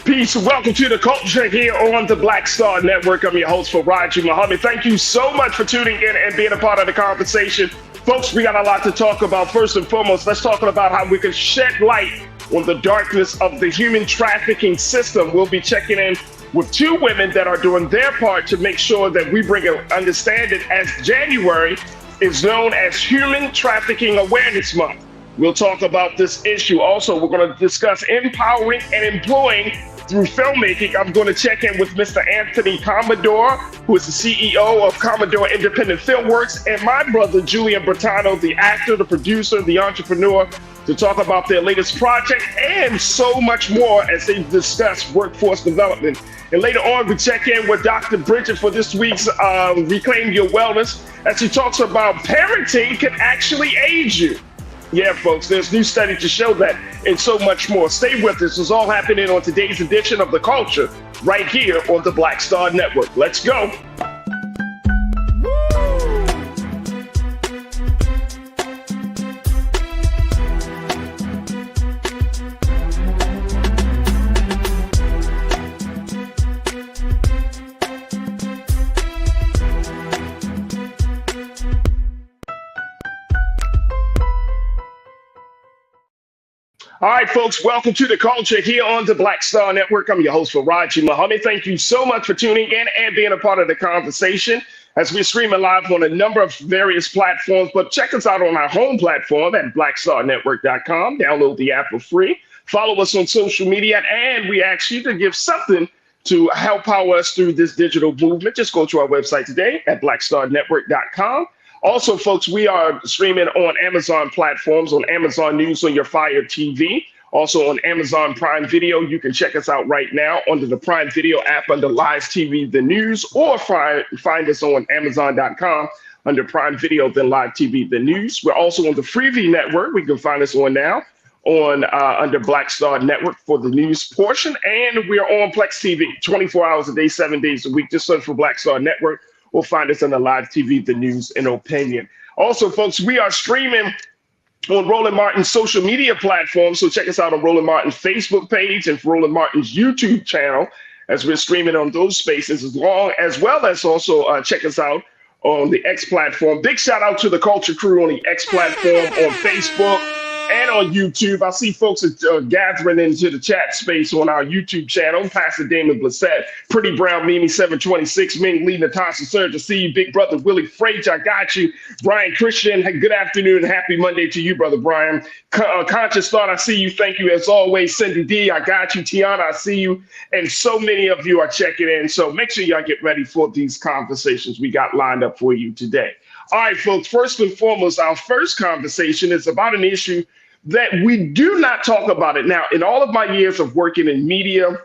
Peace. Welcome to the culture here on the Black Star Network. I'm your host, Farajii. Thank you so much for tuning in and being a part of the conversation. Folks, we got a lot to talk about. First and foremost, let's talk about how we can shed light on the darkness of the human trafficking system. We'll be checking in with two women that are doing their part to make sure that we bring an understanding, as January is known as Human Trafficking Awareness Month. We'll talk about this issue. Also, we're going to discuss empowering and employing through filmmaking. I'm going to check in with Mr. Anthony Commodore, who is the CEO of Commodore Independent Filmworks, and my brother, Julian Bertano, the actor, the producer, the entrepreneur, to talk about their latest project and so much more as they discuss workforce development. And later on, we check in with Dr. Bridget for this week's Reclaim Your Wellness, as she talks about parenting can actually aid you. Yeah, folks, there's new study to show that and so much more. Stay with us. It's all happening on today's edition of The Culture right here on the Black Star Network. Let's go. All right, folks, welcome to the culture here on the Black Star Network. I'm your host, Farajii. Thank you so much for tuning in and being a part of the conversation as we're streaming live on a number of various platforms. But check us out on our home platform at blackstarnetwork.com. Download the app for free. Follow us on social media, and we ask you to give something to help power us through this digital movement. Just go to our website today at blackstarnetwork.com. Also, folks, we are streaming on Amazon platforms, on Amazon News, on your Fire TV, also on Amazon Prime Video. You can check us out right now under the Prime Video app under Live TV, the news, or find us on Amazon.com under Prime Video, then Live TV, the news. We're also on the Freevee network. We can find us on now on under Black Star Network for the news portion. And we're on Plex TV 24 hours a day, 7 days a week. Just search for Black Star Network. Or find us on the Live TV, the news, and opinion. Also, folks, we are streaming on Roland Martin's social media platforms. So check us out on Roland Martin's Facebook page and Roland Martin's YouTube channel as we're streaming on those spaces, as well as also check us out on the X platform. Big shout out to the Culture Crew on the X platform, on Facebook, and on YouTube. I see folks gathering into the chat space on our YouTube channel. Pastor Damon Blissett, Pretty Brown Mimi 726, Ming Lee, Natasha Surge. I see you, Big Brother Willie Frage. I got you. Brian Christian, hey, good afternoon and happy Monday to you, Brother Brian. Conscious Thought, I see you. Thank you as always. Cindy D, I got you. Tiana, I see you. And so many of you are checking in. So make sure y'all get ready for these conversations we got lined up for you today. All right, folks, first and foremost, our first conversation is about an issue that we do not talk about it. Now, in all of my years of working in media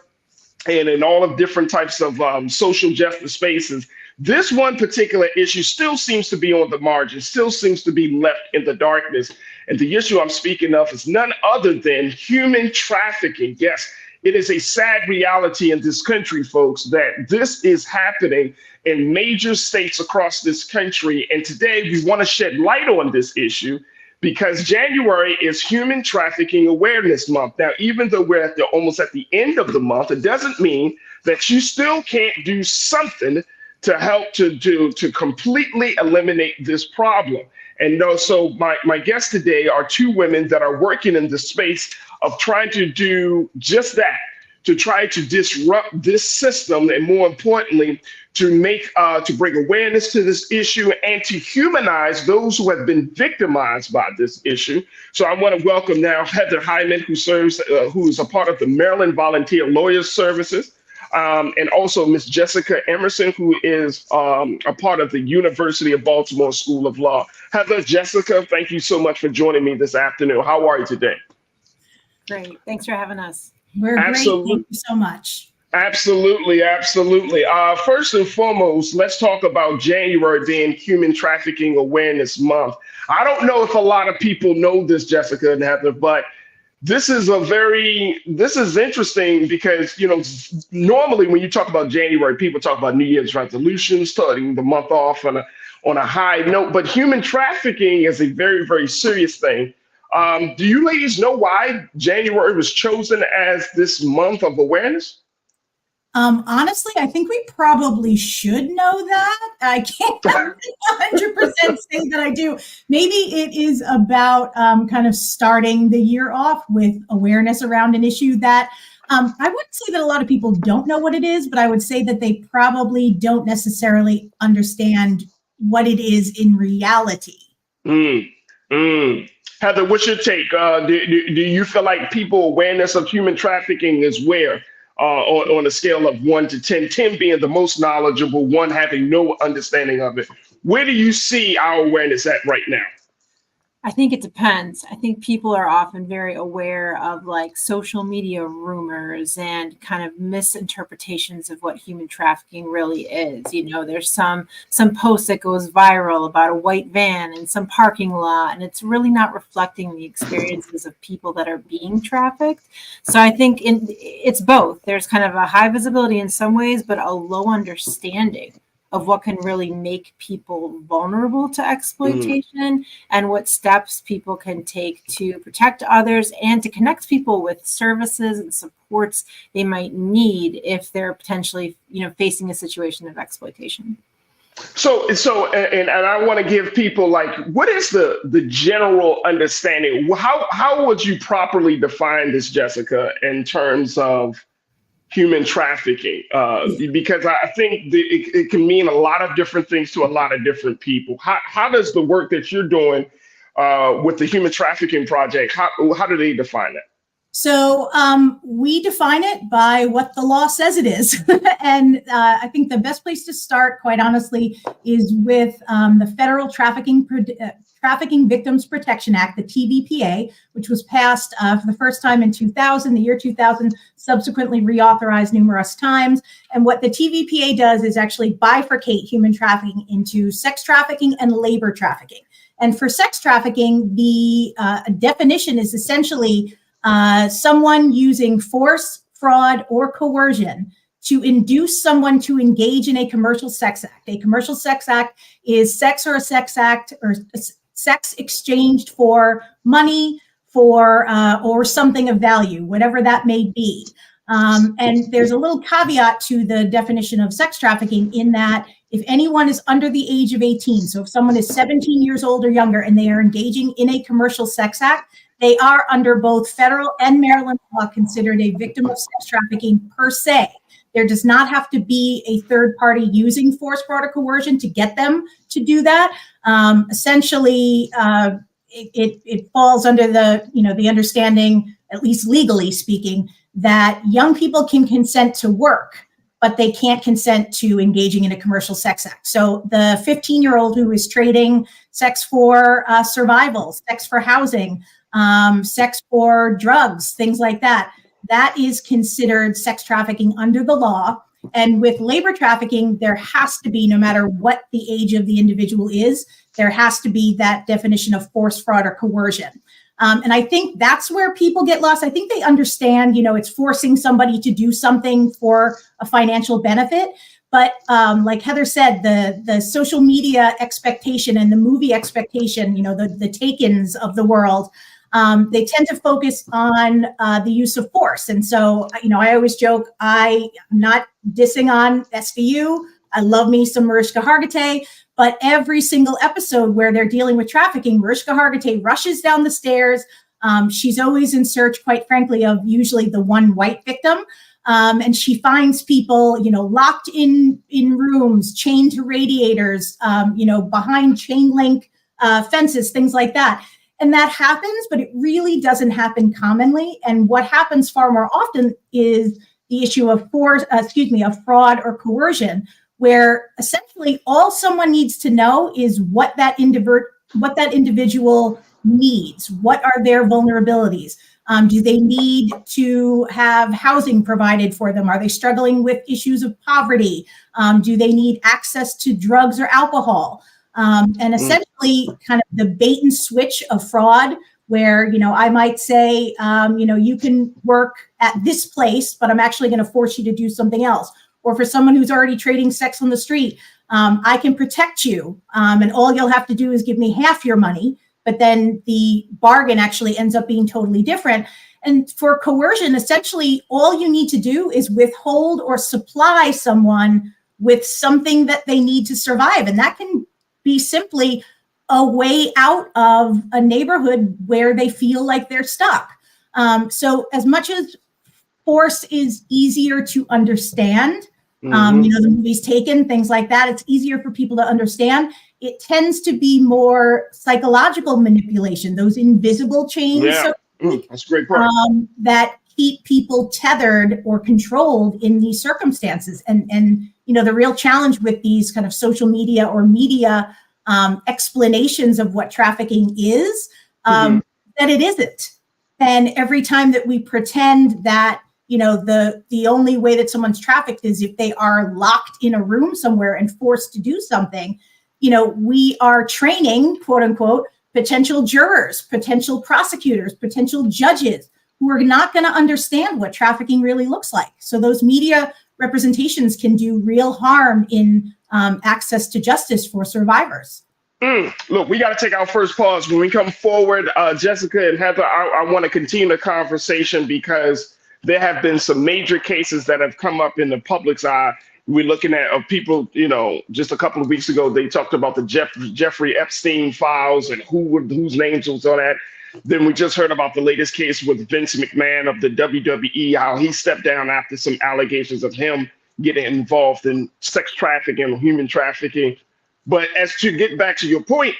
and in all of different types of social justice spaces, this one particular issue still seems to be on the margin, still seems to be left in the darkness. And the issue I'm speaking of is none other than human trafficking. Yes, it is a sad reality in this country, folks, that this is happening in major states across this country. And today we want to shed light on this issue because January is Human Trafficking Awareness Month. Now, even though we're almost at the end of the month, it doesn't mean that you still can't do something to help to completely eliminate this problem. And so my guests today are two women that are working in the space of trying to do just that, to try to disrupt this system, and more importantly, to bring awareness to this issue and to humanize those who have been victimized by this issue. So I want to welcome now Heather Hyman, who is a part of the Maryland Volunteer Lawyers Services, and also Miss Jessica Emerson, who is a part of the University of Baltimore School of Law. Heather, Jessica, thank you so much for joining me this afternoon. How are you today? Great. Thanks for having us. We're Absolutely. Great. Thank you so much. Absolutely. Absolutely. First and foremost, let's talk about January being Human Trafficking Awareness Month. I don't know if a lot of people know this, Jessica and Heather, but this is interesting because, normally when you talk about January, people talk about New Year's resolutions, starting the month off on a high note, but human trafficking is a very, very serious thing. Do you ladies know why January was chosen as this month of awareness? Honestly, I think we probably should know that. I can't 100% say that I do. Maybe it is about kind of starting the year off with awareness around an issue that I wouldn't say that a lot of people don't know what it is, but I would say that they probably don't necessarily understand what it is in reality. Mm, mm. Heather, what's your take? Do you feel like people awareness of human trafficking is where, on a scale of 1 to 10, 10 being the most knowledgeable, one having no understanding of it? Where do you see our awareness at right now? I think it depends. I think people are often very aware of like social media rumors and kind of misinterpretations of what human trafficking really is. You know, there's some post that goes viral about a white van in some parking lot, and it's really not reflecting the experiences of people that are being trafficked. So I think it's both. There's kind of a high visibility in some ways, but a low understanding of what can really make people vulnerable to exploitation and what steps people can take to protect others and to connect people with services and supports they might need if they're potentially, facing a situation of exploitation. And I want to give people like, what is the general understanding? How would you properly define this, Jessica, in terms of human trafficking? Because I think it can mean a lot of different things to a lot of different people. How does the work that you're doing with the Human Trafficking Project, how do they define it? So we define it by what the law says it is. And I think the best place to start, quite honestly, is with the Federal Trafficking Victims Protection Act, the TVPA, which was passed for the first time in 2000, the year 2000, subsequently reauthorized numerous times. And what the TVPA does is actually bifurcate human trafficking into sex trafficking and labor trafficking. And for sex trafficking, the definition is essentially someone using force, fraud, or coercion to induce someone to engage in a commercial sex act. A commercial sex act is sex or a sex act or sex exchanged for money, or something of value, whatever that may be. And there's a little caveat to the definition of sex trafficking in that if anyone is under the age of 18, so if someone is 17 years old or younger and they are engaging in a commercial sex act, they are under both federal and Maryland law considered a victim of sex trafficking per se. There does not have to be a third party using force, fraud, or coercion to get them to do that. Essentially, it falls under the understanding, at least legally speaking, that young people can consent to work, but they can't consent to engaging in a commercial sex act. So the 15-year-old who is trading sex for survival, sex for housing, sex for drugs, things like that, that is considered sex trafficking under the law. And with labor trafficking, there has to be, no matter what the age of the individual is, there has to be that definition of force, fraud, or coercion. And I think that's where people get lost. I think they understand, it's forcing somebody to do something for a financial benefit. But like Heather said, the social media expectation and the movie expectation, the Takens of the world, they tend to focus on the use of force. And so, I always joke, I'm not dissing on SVU. I love me some Mariska Hargitay, but every single episode where they're dealing with trafficking, Mariska Hargitay rushes down the stairs. She's always in search, quite frankly, of usually the one white victim. And she finds people, locked in rooms, chained to radiators, behind chain link fences, things like that. And that happens, but it really doesn't happen commonly. And what happens far more often is the issue of fraud or coercion, where essentially all someone needs to know is what that individual needs. What are their vulnerabilities? Do they need to have housing provided for them? Are they struggling with issues of poverty? Do they need access to drugs or alcohol? And essentially kind of the bait and switch of fraud where, I might say, you can work at this place, but I'm actually going to force you to do something else. Or for someone who's already trading sex on the street, I can protect you. And all you'll have to do is give me half your money. but then the bargain actually ends up being totally different. And for coercion, essentially, all you need to do is withhold or supply someone with something that they need to survive. And that can be simply a way out of a neighborhood where they feel like they're stuck. So as much as force is easier to understand, the movies Taken, things like that, it's easier for people to understand. It tends to be more psychological manipulation, those invisible chains. Yeah. That's a great point. That keep people tethered or controlled in these circumstances. And the real challenge with these kind of social media or media explanations of what trafficking is, that it isn't. And every time that we pretend that, the only way that someone's trafficked is if they are locked in a room somewhere and forced to do something, we are training, quote unquote, potential jurors, potential prosecutors, potential judges who are not going to understand what trafficking really looks like. So those media representations can do real harm in access to justice for survivors. Look, we got to take our first pause. When we come forward, Jessica and Heather, I want to continue the conversation because there have been some major cases that have come up in the public's eye. We're looking at people, just a couple of weeks ago, they talked about the Jeffrey Epstein files and whose names was on that. Then we just heard about the latest case with Vince McMahon of the WWE, how he stepped down after some allegations of him getting involved in sex trafficking, human trafficking. But as to get back to your point,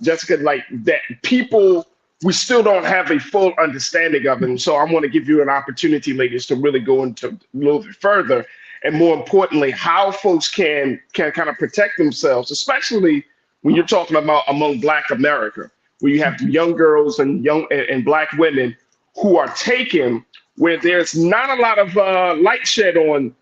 Jessica, like that people, we still don't have a full understanding of it. And so I want to give you an opportunity, ladies, to really go into a little bit further. And more importantly, how folks can kind of protect themselves, especially when you're talking about among Black America, where you have young girls and Black women who are taken, where there's not a lot of light shed on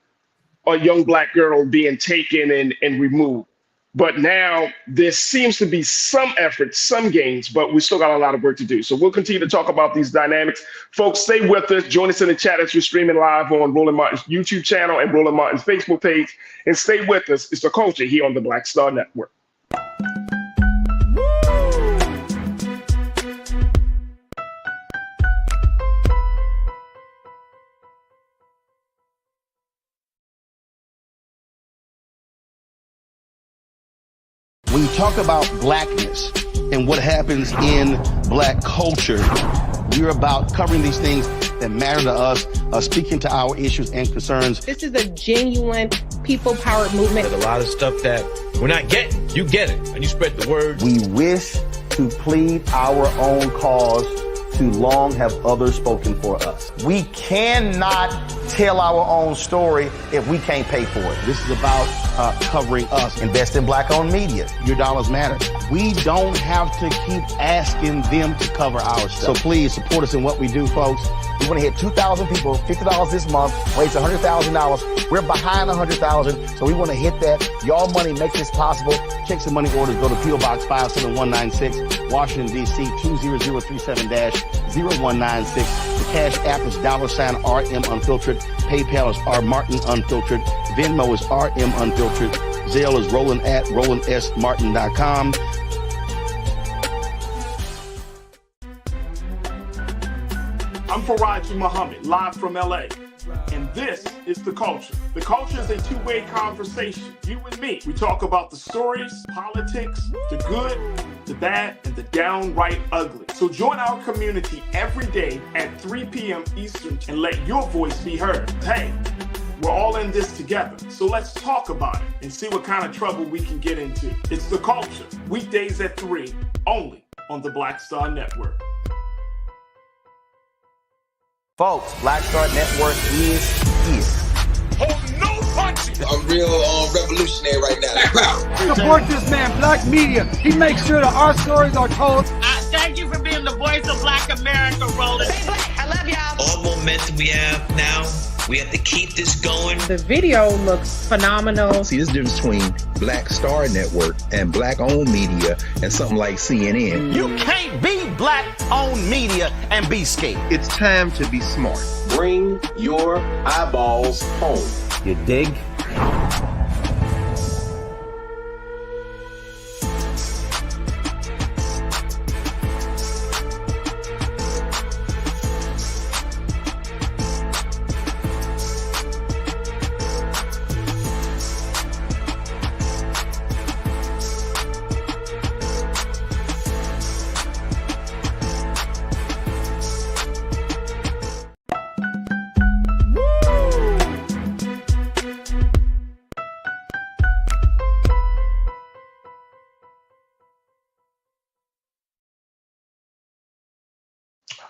a young Black girl being taken and removed. But now there seems to be some effort, some gains, but we still got a lot of work to do. So we'll continue to talk about these dynamics. Folks, stay with us. Join us in the chat as we're streaming live on Roland Martin's YouTube channel and Roland Martin's Facebook page. And stay with us. It's The Culture here on the Black Star Network. When you talk about Blackness and what happens in Black culture, we're about covering these things that matter to us, speaking to our issues and concerns. This is a genuine people-powered movement. There's a lot of stuff that we're not getting. You get it, and you spread the word. We wish to plead our own cause. Too long have others spoken for us. We cannot tell our own story if we can't pay for it. This is about covering us. Invest in Black-owned media. Your dollars matter. We don't have to keep asking them to cover our stuff. So please support us in what we do, folks. We want to hit 2,000 people, $50 this month, raise $100,000. We're behind 100,000, so we want to hit that. Y'all money makes this possible. Check some money orders. Go to P.O. Box 57196, Washington, D.C. 20037-0196. The Cash App is $RM Unfiltered. PayPal is R Martin Unfiltered. Venmo is RM Unfiltered. Zelle is RolandS.Martin.com. I'm Farajii Muhammad, live from LA. And this is The Culture. The Culture is a two-way conversation. You and me. We talk about the stories, politics, the good, the bad, and the downright ugly. So join our community every day at 3 p.m. Eastern and let your voice be heard. Hey, we're all in this together. So let's talk about it and see what kind of trouble we can get into. It's The Culture, weekdays at 3, only on the Black Star Network. Folks, Black Star Network is here. Oh, no punching! I'm real revolutionary right now. Support this man, Black Media. He makes sure that our stories are told. Thank you for being the voice of Black America, Roland. Stay Black. I love y'all. All momentum we have now, we have to keep this going. The video looks phenomenal. See, this difference between Black Star Network and Black-owned media and something like CNN. You can't be Black-owned media and be scared. It's time to be smart. Bring your eyeballs home. You dig?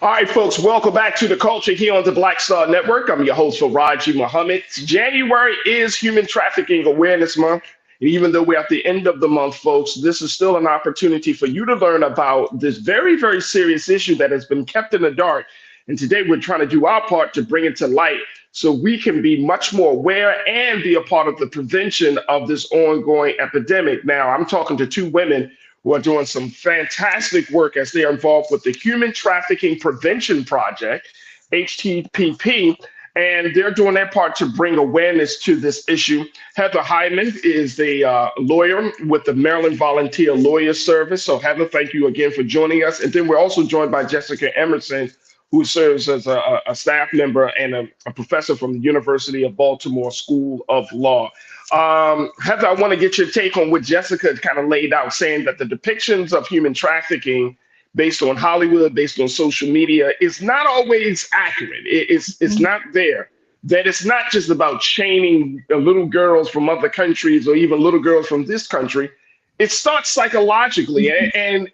All right, folks, welcome back to the culture here on the Black Star Network. I'm your host, Farajii Muhammad. January is Human Trafficking Awareness Month. And even though we're at the end of the month, folks, this is still an opportunity for you to learn about this very, very serious issue that has been kept in the dark. And today we're trying to do our part to bring it to light so we can be much more aware and be a part of the prevention of this ongoing epidemic. Now, I'm talking to two women who are doing some fantastic work as they are involved with the Human Trafficking Prevention Project, HTPP, and they're doing their part to bring awareness to this issue. Heather Hyman is the lawyer with the Maryland Volunteer Lawyer Service. So Heather, thank you again for joining us. And then we're also joined by Jessica Emerson, who serves as a staff member and a professor from the University of Baltimore School of Law. Heather, I want to get your take on what Jessica kind of laid out, saying that the depictions of human trafficking based on Hollywood, based on social media, is not always accurate. It's not there. That it's not just about chaining little girls from other countries or even little girls from this country. It starts psychologically. And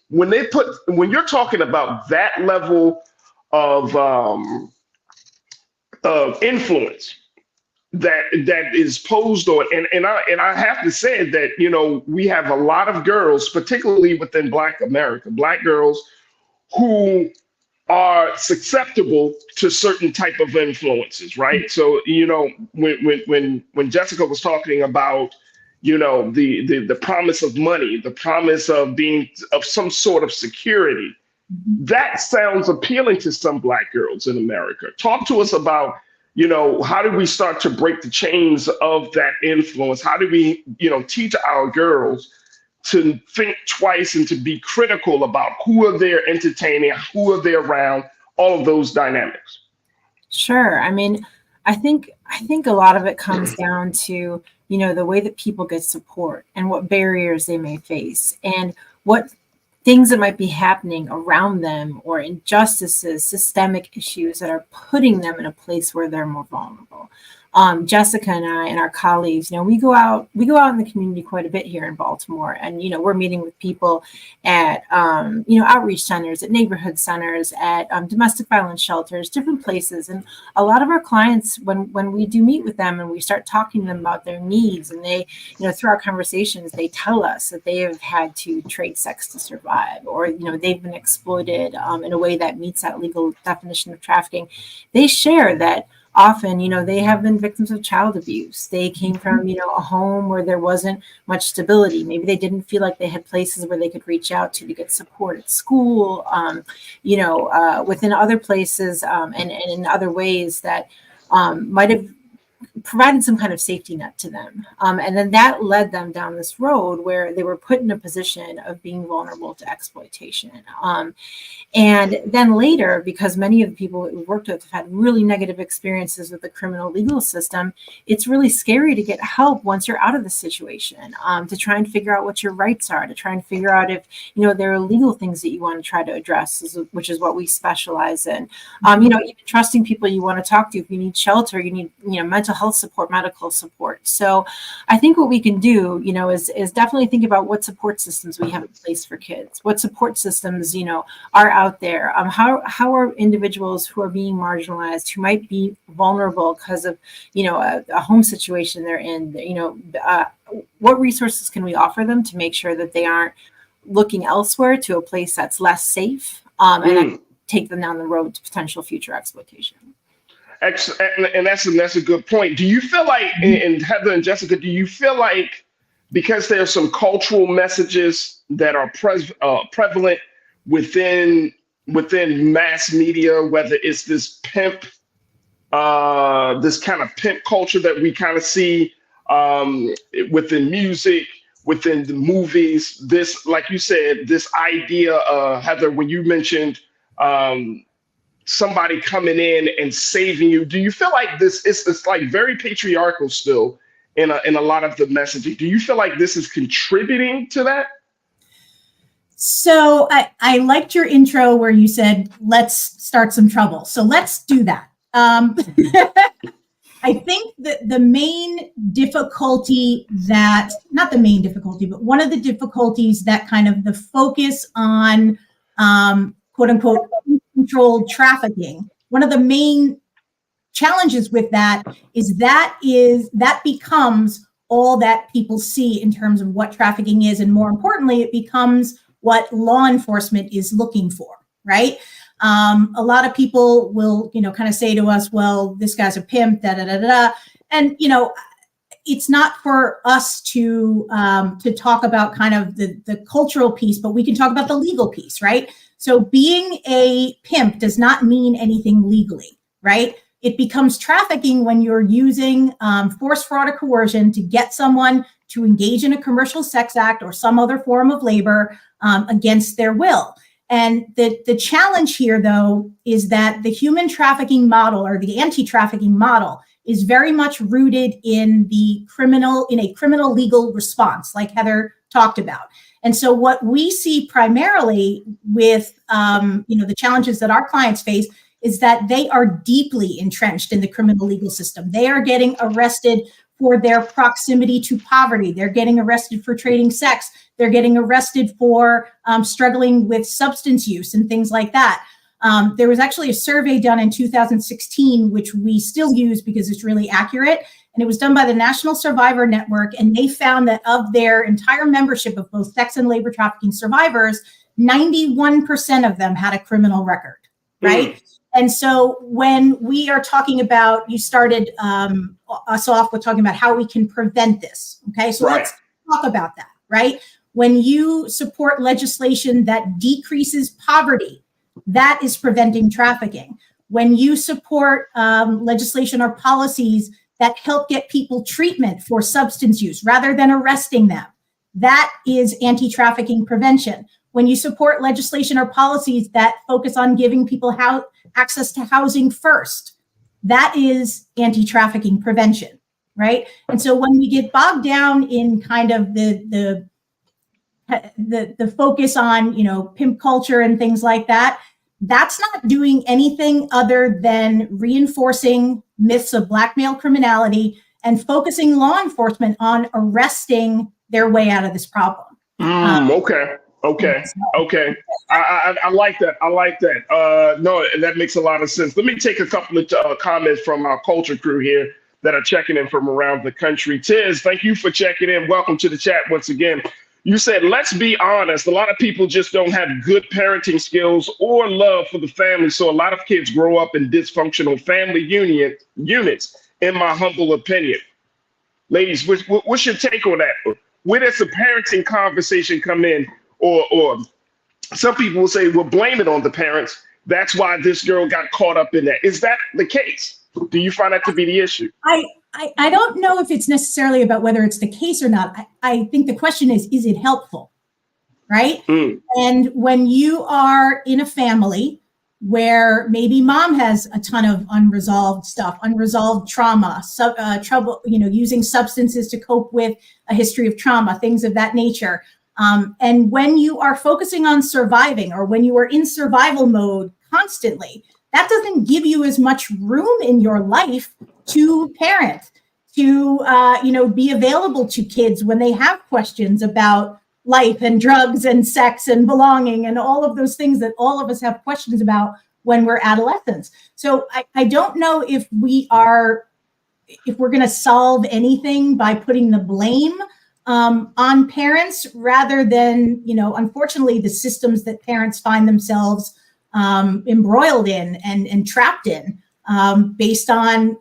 when you're talking about that level of influence that is posed on, and I have to say that, you know, we have a lot of girls, particularly within Black girls who are susceptible to certain type of influences, right? So, you know, when Jessica was talking about, you know, the promise of money, the promise of being of some sort of security, that sounds appealing to some Black girls in America. Talk to us about, you know, how do we start to break the chains of that influence? How do we, you know, teach our girls to think twice and to be critical about who are they entertaining, who are they around, all of those dynamics? Sure. I mean, I think a lot of it comes down to, you know, the way that people get support and what barriers they may face and what things that might be happening around them or injustices, systemic issues that are putting them in a place where they're more vulnerable. Jessica and I and our colleagues, you know, we go out in the community quite a bit here in Baltimore, and, you know, we're meeting with people at, you know, outreach centers, at neighborhood centers, at domestic violence shelters, different places. And a lot of our clients, when we do meet with them and we start talking to them about their needs, and they, you know, through our conversations, they tell us that they have had to trade sex to survive, or, you know, they've been exploited in a way that meets that legal definition of trafficking. They share that often, you know, they have been victims of child abuse. They came from, you know, a home where there wasn't much stability. Maybe they didn't feel like they had places where they could reach out to get support at school, you know, within other places and in other ways that might have provided some kind of safety net to them. And then that led them down this road where they were put in a position of being vulnerable to exploitation. And then later, because many of the people that we worked with have had really negative experiences with the criminal legal system, it's really scary to get help once you're out of the situation, to try and figure out what your rights are, to try and figure out if, you know, there are legal things that you want to try to address, which is what we specialize in. You know, even trusting people you want to talk to. If you need shelter, you need, you know, mental health support, medical support. So I think what we can do, you know, is definitely think about what support systems we have in place for kids. What support systems, you know, are out there. How are individuals who are being marginalized, who might be vulnerable because of, you know, a home situation they're in, you know, what resources can we offer them to make sure that they aren't looking elsewhere to a place that's less safe, and then take them down the road to potential future exploitation. And that's a good point. Do you feel like, and Heather and Jessica, do you feel like because there's some cultural messages that are prevalent within mass media, whether it's this pimp, this kind of pimp culture that we kind of see within music, within the movies, this, like you said, this idea, Heather, when you mentioned somebody coming in and saving you, do you feel like this it's like very patriarchal still in a lot of the messaging? Do you feel like this is contributing to that? So I liked your intro where you said, let's start some trouble. So let's do that. I think that the main difficulty that, not the main difficulty, but one of the difficulties that kind of the focus on quote unquote controlled trafficking, one of the main challenges with that is that becomes all that people see in terms of what trafficking is. And more importantly, it becomes what law enforcement is looking for, right? A lot of people will, kind of say to us, well, this guy's a pimp, da, da, da, da, da. And, it's not for us to talk about kind of the cultural piece, but we can talk about the legal piece, right? So being a pimp does not mean anything legally, right? It becomes trafficking when you're using force, fraud, or coercion to get someone to engage in a commercial sex act or some other form of labor against their will. And the challenge here, though, is that the human trafficking model or the anti-trafficking model is very much rooted in a criminal legal response, like Heather talked about. And so what we see primarily with the challenges that our clients face is that they are deeply entrenched in the criminal legal system. They are getting arrested for their proximity to poverty. They're getting arrested for trading sex. They're getting arrested for struggling with substance use and things like that. There was actually a survey done in 2016, which we still use because it's really accurate. And it was done by the National Survivor Network. And they found that of their entire membership of both sex and labor trafficking survivors, 91% of them had a criminal record, right? And so when we are talking about, you started us off with talking about how we can prevent this. Okay, so let's talk about that, right? When you support legislation that decreases poverty, that is preventing trafficking. When you support legislation or policies that help get people treatment for substance use rather than arresting them, that is anti-trafficking prevention. When you support legislation or policies that focus on giving people access to housing first, that is anti-trafficking prevention, right? And so when we get bogged down in kind of the focus on, pimp culture and things like that, that's not doing anything other than reinforcing myths of blackmail criminality and focusing law enforcement on arresting their way out of this problem. Okay. I like that. No, that makes a lot of sense. Let me take a couple of comments from our culture crew here that are checking in from around the country. Tiz, thank you for checking in. Welcome to the chat once again. You said, let's be honest, a lot of people just don't have good parenting skills or love for the family. So a lot of kids grow up in dysfunctional family units, in my humble opinion. Ladies, what's your take on that? Where does the parenting conversation come in? Or some people will say, well, blame it on the parents. That's why this girl got caught up in that. Is that the case? Do you find that to be the issue? I don't know if it's necessarily about whether it's the case or not. I think the question is it helpful, right? And when you are in a family where maybe mom has a ton of unresolved stuff, unresolved trauma, trouble, using substances to cope with a history of trauma, things of that nature. And when you are focusing on surviving or when you are in survival mode constantly, that doesn't give you as much room in your life to parent, to, be available to kids when they have questions about life and drugs and sex and belonging and all of those things that all of us have questions about when we're adolescents. So I don't know if we're going to solve anything by putting the blame on parents rather than, unfortunately, the systems that parents find themselves embroiled in and trapped in based on,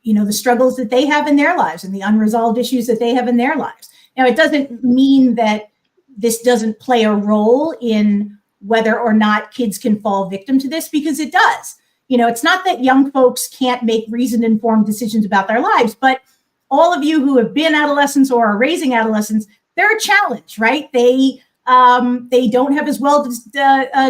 the struggles that they have in their lives and the unresolved issues that they have in their lives. Now, it doesn't mean that this doesn't play a role in whether or not kids can fall victim to this, because it does. It's not that young folks can't make reasoned, informed decisions about their lives, but all of you who have been adolescents or are raising adolescents, they're a challenge, right? They don't have as well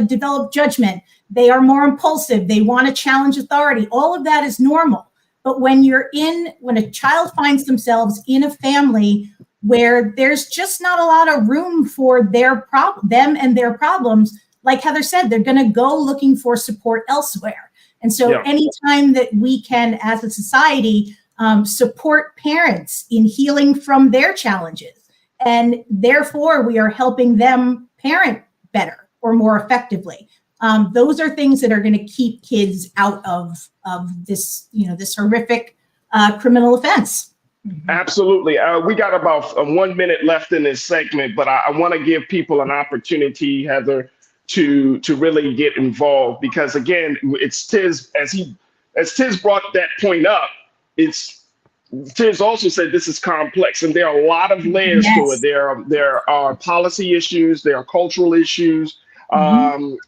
developed judgment. They are more impulsive. They want to challenge authority. All of that is normal. But when a child finds themselves in a family where there's just not a lot of room for them and their problems, like Heather said, they're going to go looking for support elsewhere. And so anytime that we can, as a society, support parents in healing from their challenges, and therefore we are helping them parent better or more effectively. Those are things that are going to keep kids out of this, this horrific criminal offense. Absolutely. We got about 1 minute left in this segment, but I want to give people an opportunity, Heather, to really get involved, because again, it's Tiz, as Tiz brought that point up, Tiz also said this is complex, and there are a lot of layers to it. There are policy issues, there are cultural issues, and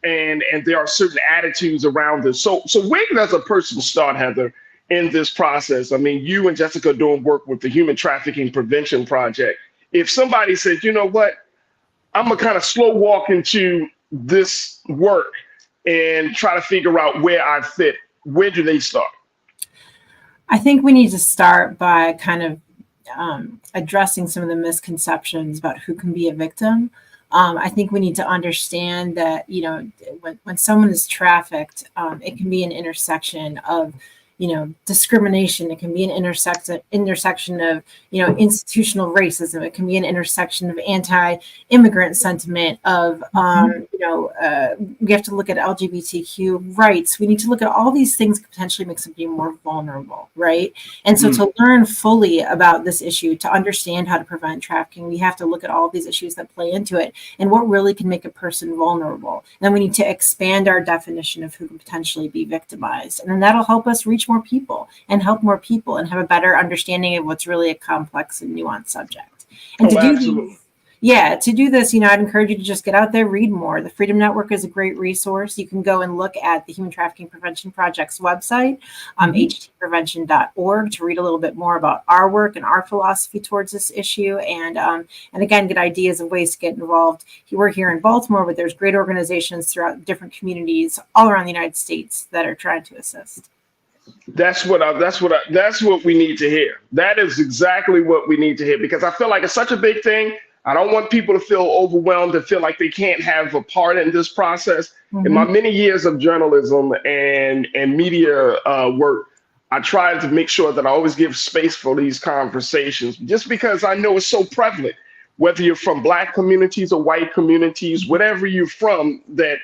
there are certain attitudes around this. So where does a person start, Heather, in this process? I mean, you and Jessica are doing work with the Human Trafficking Prevention Project. If somebody says, you know what, I'm gonna kind of slow walk into this work and try to figure out where I fit, where do they start? I think we need to start by kind of addressing some of the misconceptions about who can be a victim. I think we need to understand that, when someone is trafficked, it can be an intersection of discrimination. It can be an intersection of, institutional racism. It can be an intersection of anti-immigrant sentiment, of, we have to look at LGBTQ rights. We need to look at all these things that potentially make somebody more vulnerable, right? And so to learn fully about this issue, to understand how to prevent trafficking, we have to look at all of these issues that play into it and what really can make a person vulnerable. And then we need to expand our definition of who can potentially be victimized. And then that'll help us reach more people and help more people and have a better understanding of what's really a complex and nuanced subject. And to do this, I'd encourage you to just get out there, read more. The Freedom Network is a great resource. You can go and look at the Human Trafficking Prevention Project's website, htprevention.org, to read a little bit more about our work and our philosophy towards this issue. And again, get ideas of ways to get involved. We're here in Baltimore, but there's great organizations throughout different communities all around the United States that are trying to assist. That's what we need to hear. That is exactly what we need to hear, because I feel like it's such a big thing. I don't want people to feel overwhelmed and feel like they can't have a part in this process. In my many years of journalism and media work, I try to make sure that I always give space for these conversations, just because I know it's so prevalent, whether you're from Black communities or white communities, whatever you're from, that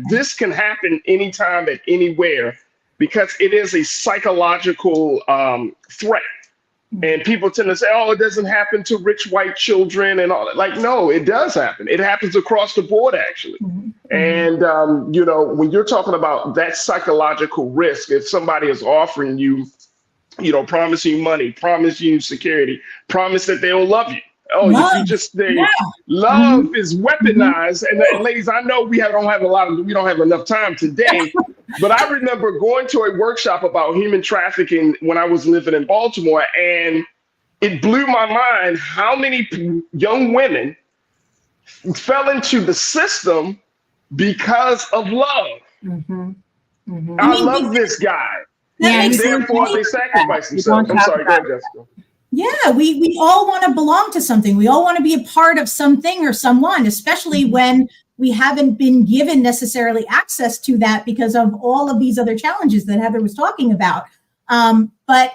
this can happen anytime and anywhere, because it is a psychological threat. And people tend to say, oh, it doesn't happen to rich white children and all that. Like, no, it does happen. It happens across the board, actually. And, when you're talking about that psychological risk, if somebody is offering you, promising you money, promise you security, promise that they'll love you. Oh, love. You just love is weaponized. And ladies, I know we don't have enough time today, but I remember going to a workshop about human trafficking when I was living in Baltimore, and it blew my mind how many young women fell into the system because of love. I love this guy. And therefore they sacrifice themselves. I'm sorry, go ahead, Jessica. Yeah, we all want to belong to something. We all want to be a part of something or someone, especially when we haven't been given necessarily access to that because of all of these other challenges that Heather was talking about. But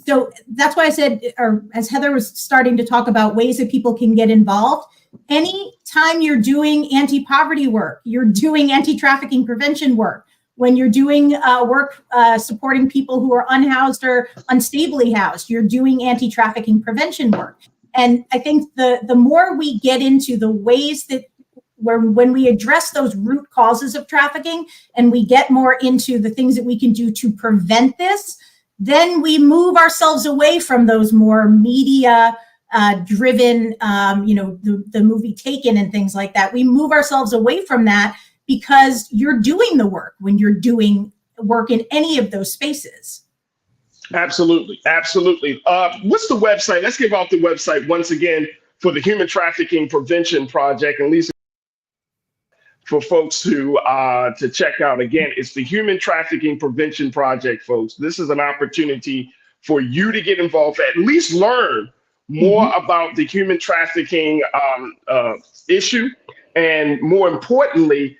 so that's why I said, or as Heather was starting to talk about ways that people can get involved, anytime you're doing anti-poverty work, you're doing anti-trafficking prevention work, when you're doing work supporting people who are unhoused or unstably housed, you're doing anti-trafficking prevention work. And I think the more we get into the ways that when we address those root causes of trafficking and we get more into the things that we can do to prevent this, then we move ourselves away from those more media driven, the movie Taken and things like that. We move ourselves away from that, because you're doing the work when you're doing work in any of those spaces. Absolutely. Absolutely. What's the website? Let's give out the website once again for the Human Trafficking Prevention Project. And Lisa, for folks to check out, again, it's the Human Trafficking Prevention Project, folks. This is an opportunity for you to get involved, at least learn more about the human trafficking issue, and more importantly,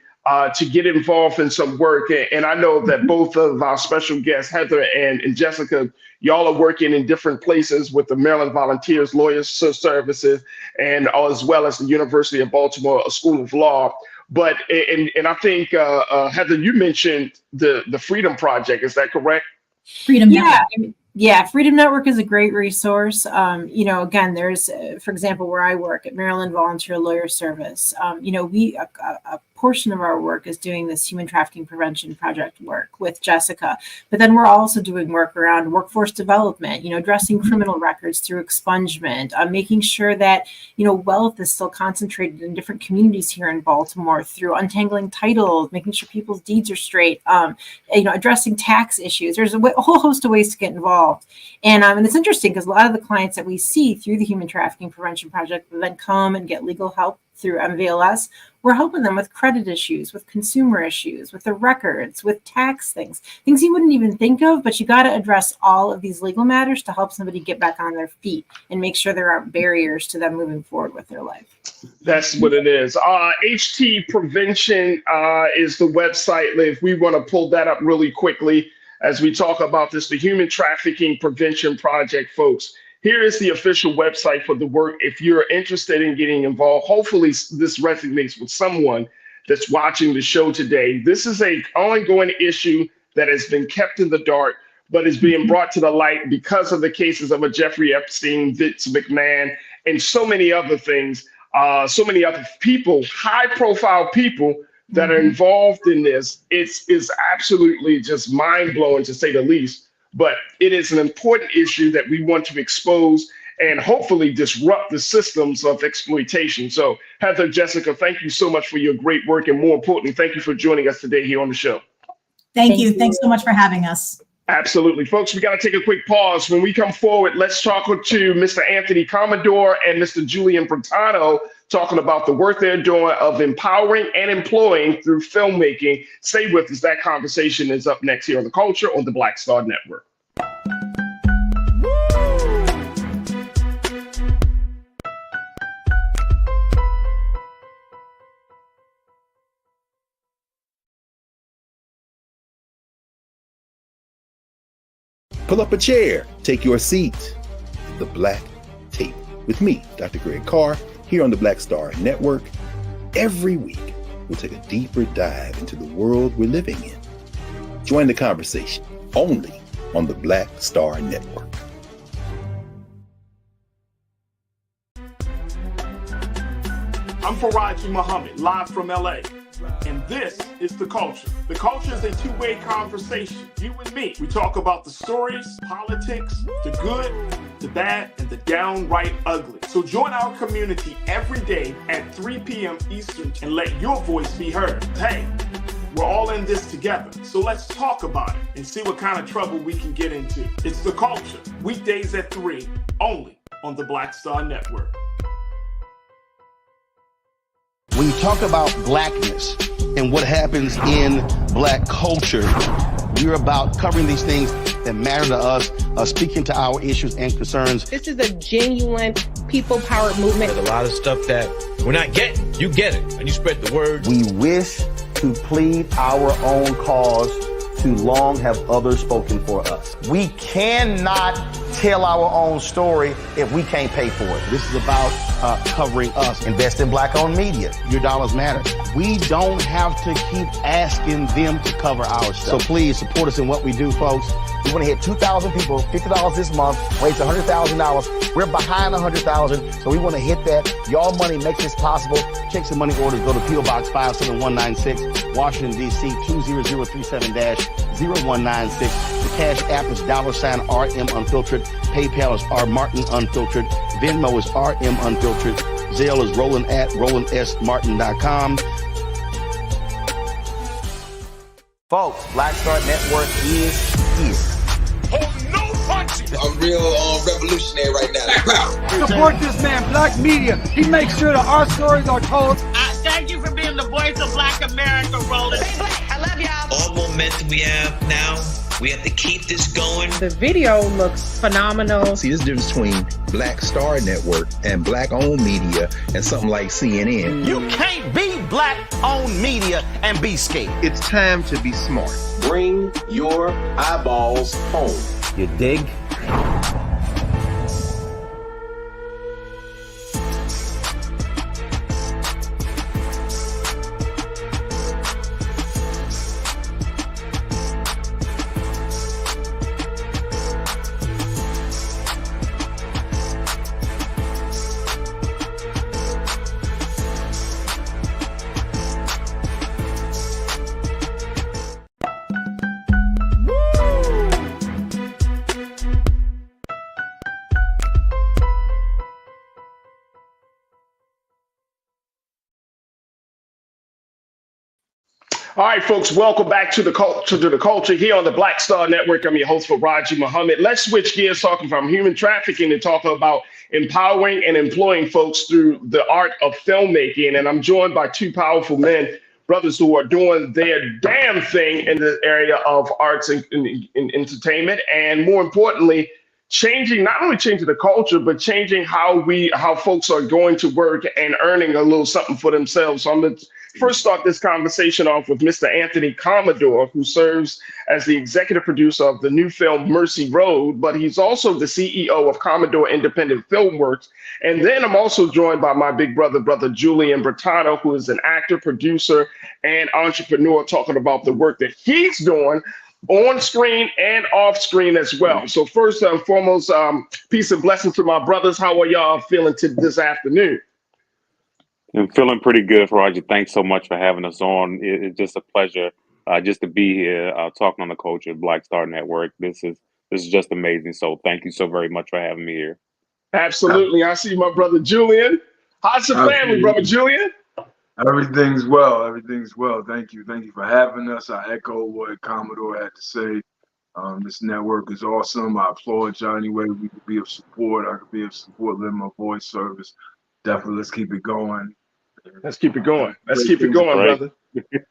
to get involved in some work. And I know that both of our special guests, Heather and Jessica, y'all are working in different places with the Maryland Volunteers Lawyers Services, and as well as the University of Baltimore School of Law. But and I think Heather, you mentioned the Freedom Project. Is that correct? Freedom Yeah. Network. Yeah, Freedom Network is a great resource. Again, there's, for example, where I work at Maryland Volunteer Lawyer Service. A portion of our work is doing this human trafficking prevention project work with Jessica, but then we're also doing work around workforce development, addressing criminal records through expungement, making sure that, wealth is still concentrated in different communities here in Baltimore through untangling titles, making sure people's deeds are straight, addressing tax issues. There's a whole host of ways to get involved. And it's interesting because a lot of the clients that we see through the Human Trafficking Prevention Project will then come and get legal help through MVLS. We're helping them with credit issues, with consumer issues, with the records, with tax things you wouldn't even think of, but you got to address all of these legal matters to help somebody get back on their feet and make sure there aren't barriers to them moving forward with their life. That's what it is. HT Prevention is the website. If we want to pull that up really quickly as we talk about this, the Human Trafficking Prevention Project, folks. Here is the official website for the work. If you're interested in getting involved, hopefully this resonates with someone that's watching the show today. This is an ongoing issue that has been kept in the dark, but is being brought to the light because of the cases of a Jeffrey Epstein, Vince McMahon, and so many other things, so many other people, high-profile people that are involved in this. It's absolutely just mind-blowing, to say the least. But it is an important issue that we want to expose and hopefully disrupt the systems of exploitation. So, Heather, Jessica, thank you so much for your great work. And more importantly, thank you for joining us today here on the show. Thank you. Thanks so much for having us. Absolutely. Folks, we got to take a quick pause. When we come forward, let's talk to Mr. Anthony Commodore and Mr. Julian Brentano, talking about the work they're doing of empowering and employing through filmmaking. Stay with us. That conversation is up next here on The Culture on the Black Star Network. Pull up a chair, take your seat. The Black Tape with me, Dr. Greg Carr, here on the Black Star Network. Every week, we'll take a deeper dive into the world we're living in. Join the conversation only on the Black Star Network. I'm Farajii Muhammad, live from LA. And this is The Culture. The Culture is a two-way conversation. You and me. We talk about the stories, politics, the good, the bad, and the downright ugly. So join our community every day at 3 p.m. Eastern and let your voice be heard. Hey, we're all in this together. So let's talk about it and see what kind of trouble we can get into. It's The Culture, weekdays at 3, only on the Black Star Network. When you talk about blackness and what happens in black culture, we're about covering these things that matter to us, speaking to our issues and concerns. This is a genuine people-powered movement. There's a lot of stuff that we're not getting. You get it, and you spread the word. We wish to plead our own cause. Too long have others spoken for us. We cannot tell our own story if we can't pay for it. This is about covering us. Invest in black-owned media. Your dollars matter. We don't have to keep asking them to cover our stuff. So please support us in what we do, folks. We want to hit 2,000 people, $50 this month, raise $100,000. We're behind 100,000, so we want to hit that. Your money makes this possible. Check some money orders. Go to P.O. Box 57196, Washington, D.C. 20037-0196. The Cash App is $RM Unfiltered. PayPal is R Martin Unfiltered. Venmo is RM Unfiltered. Zelle is Roland at RolandSMartin.com. Folks, Black Star Network is here. Oh, no punches! I'm real revolutionary right now. Support this man, Black Media. He makes sure that our stories are told. Thank you for being the voice of Black America, Roland. Hey, Black, I love y'all. All momentum we have now, we have to keep this going. The video looks phenomenal. See, this difference between Black Star Network and black-owned media and something like CNN. You can't be black-owned media and be scared. It's time to be smart. Bring your eyeballs home. You dig? All right, folks, welcome back to the culture here on the Black Star Network. I'm your host, Farajii Muhammad. Let's switch gears, talking from human trafficking to talk about empowering and employing folks through the art of filmmaking. And I'm joined by two powerful men, brothers who are doing their damn thing in the area of arts and entertainment, and more importantly, not only changing the culture, but changing how folks are going to work and earning a little something for themselves. So I'm going to first start this conversation off with Mr. Anthony Commodore, who serves as the executive producer of the new film Mercy Road, but he's also the CEO of Commodore Independent Filmworks. And then I'm also joined by my big brother Julian Bertano, who is an actor, producer, and entrepreneur, talking about the work that he's doing on screen and off screen as well. So first and foremost, peace and blessings to my brothers. How are y'all feeling this afternoon? I'm feeling pretty good, Farajii. Thanks so much for having us on. It's just a pleasure just to be here talking on the culture of Black Star Network. This is just amazing. So thank you so very much for having me here. Absolutely. I see my brother Julian. How's the family, brother Julian? Everything's well. Everything's well. Thank you. Thank you for having us. I echo what Commodore had to say. This network is awesome. I applaud y'all any way we could be of support. I could be of support, lend my voice service. Definitely, let's keep it going. Let's keep it going. Let's keep it going, brother.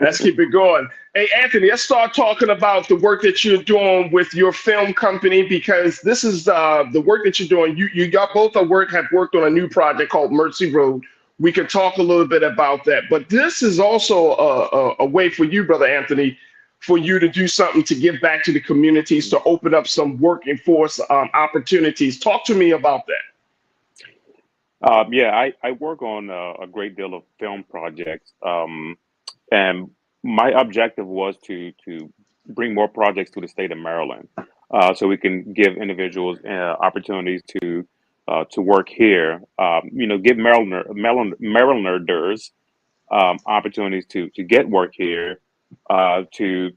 Let's keep it going. Hey, Anthony, let's start talking about the work that you're doing with your film company, because this is the work that you're doing. You got both have worked on a new project called Mercy Road. We can talk a little bit about that. But this is also a way for you, brother Anthony, for you to do something to give back to the communities, to open up some working force opportunities. Talk to me about that. Yeah, I work on a great deal of film projects, and my objective was to bring more projects to the state of Maryland, so we can give individuals opportunities to work here. Give Marylanders opportunities to get work here, to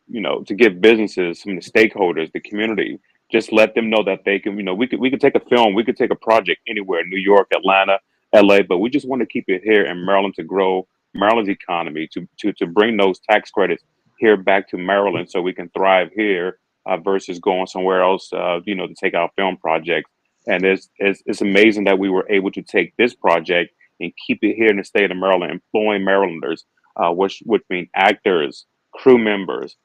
give businesses, some of the stakeholders, the community. Just let them know that they can, we could take a film, we could take a project anywhere, New York, Atlanta, LA, but we just want to keep it here in Maryland to grow Maryland's economy, to bring those tax credits here back to Maryland so we can thrive here versus going somewhere else, to take out film projects. And it's amazing that we were able to take this project and keep it here in the state of Maryland, employing Marylanders, which mean actors, crew members,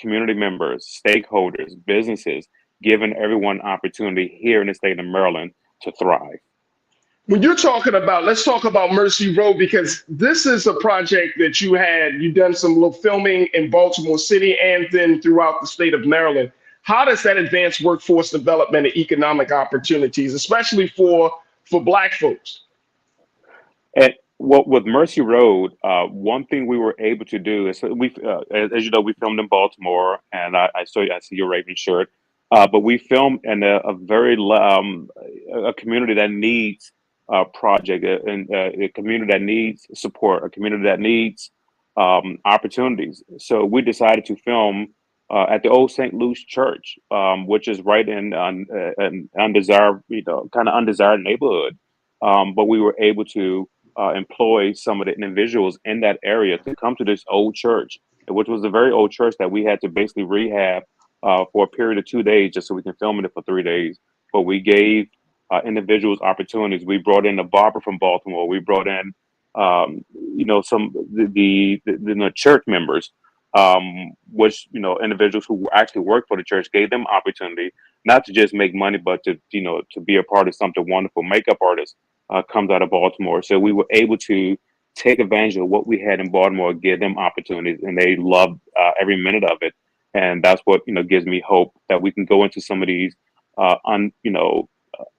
community members, stakeholders, businesses, giving everyone opportunity here in the state of Maryland to thrive. When you're talking about, let's talk about Mercy Road, because this is a project that you've done some little filming in Baltimore City and then throughout the state of Maryland. How does that advance workforce development and economic opportunities, especially for Black folks? With Mercy Road, one thing we were able to do is as you know, we filmed in Baltimore, and I see your Raven shirt. But we filmed in a community that needs a project, and a community that needs support, a community that needs opportunities. So we decided to film at the old St. Luke's Church, which is right in an undesired, kind of undesired neighborhood. But we were able to employ some of the individuals in that area to come to this old church, which was a very old church that we had to basically rehab for a period of 2 days just so we can film it for 3 days. But we gave individuals opportunities. We brought in a barber from Baltimore. We brought in, some the church members, which individuals who actually work for the church, gave them opportunity not to just make money, but to be a part of something wonderful. Makeup artists comes out of Baltimore, so we were able to take advantage of what we had in Baltimore, give them opportunities, and they loved every minute of it. And that's what gives me hope that we can go into some of these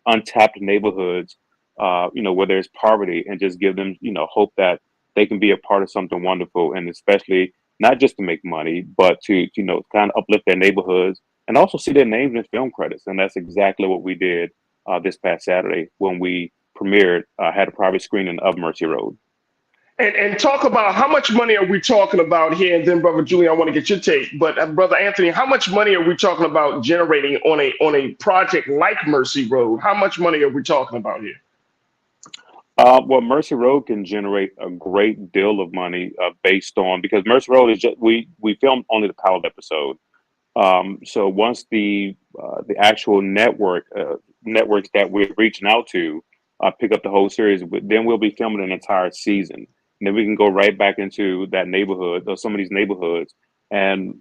untapped neighborhoods, where there's poverty, and just give them hope that they can be a part of something wonderful, and especially not just to make money, but to kind of uplift their neighborhoods and also see their names in film credits. And that's exactly what we did this past Saturday when we premiered, had a private screening of Mercy Road. And talk about how much money are we talking about here? And then, Brother Julian, I want to get your take. But Brother Anthony, how much money are we talking about generating on a project like Mercy Road? How much money are we talking about here? Well, Mercy Road can generate a great deal of money based on, because Mercy Road is just, we filmed only the pilot episode. So once the actual networks that we're reaching out to pick up the whole series, then we'll be filming an entire season. And then we can go right back into that neighborhood, or some of these neighborhoods, and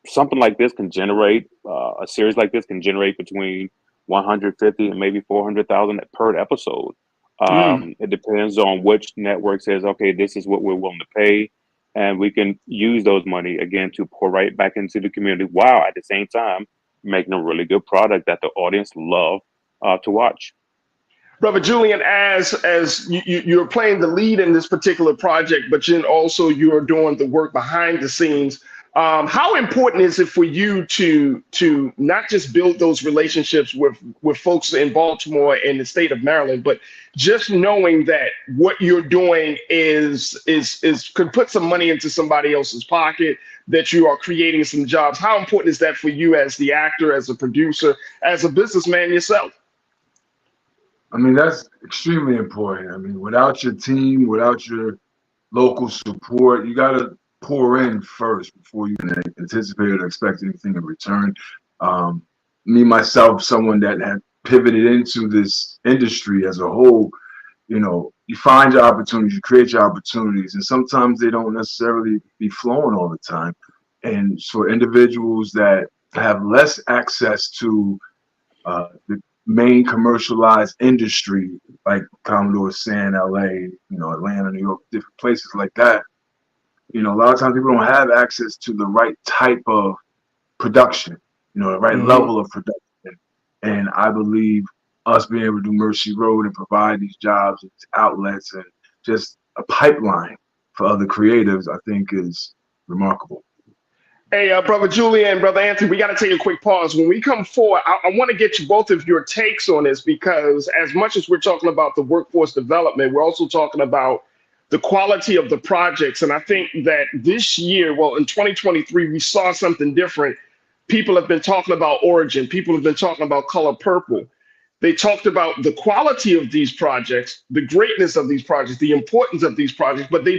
something like this can generate a series like this can generate between 150 and maybe 400,000 per episode. It depends on which network says, okay, this is what we're willing to pay, and we can use those money again to pour right back into the community, while at the same time making a really good product that the audience love to watch. Brother Julian, as you're playing the lead in this particular project, but then also you're doing the work behind the scenes. How important is it for you to not just build those relationships with folks in Baltimore and the state of Maryland, but just knowing that what you're doing is could put some money into somebody else's pocket, that you are creating some jobs? How important is that for you as the actor, as a producer, as a businessman yourself? I mean, that's extremely important. I mean, without your team, without your local support, you got to pour in first before you can anticipate or expect anything in return. Me, myself, someone that had pivoted into this industry as a whole, you know, you find your opportunities, you create your opportunities, and sometimes they don't necessarily be flowing all the time. And for individuals that have less access to the main commercialized industry, like Commodore was saying, LA, you know, Atlanta, New York, different places like that, you know, a lot of times people don't have access to the right type of production, you know, the right level of production. And I believe us being able to do Mercy Road and provide these jobs and outlets and just a pipeline for other creatives, I think is remarkable. Hey, Brother Julian, Brother Anthony, we got to take a quick pause. When we come forward, I want to get you both of your takes on this, because as much as we're talking about the workforce development, we're also talking about the quality of the projects. And I think that this year, well, in 2023, we saw something different. People have been talking about Origin. People have been talking about Color Purple. They talked about the quality of these projects, the greatness of these projects, the importance of these projects, but they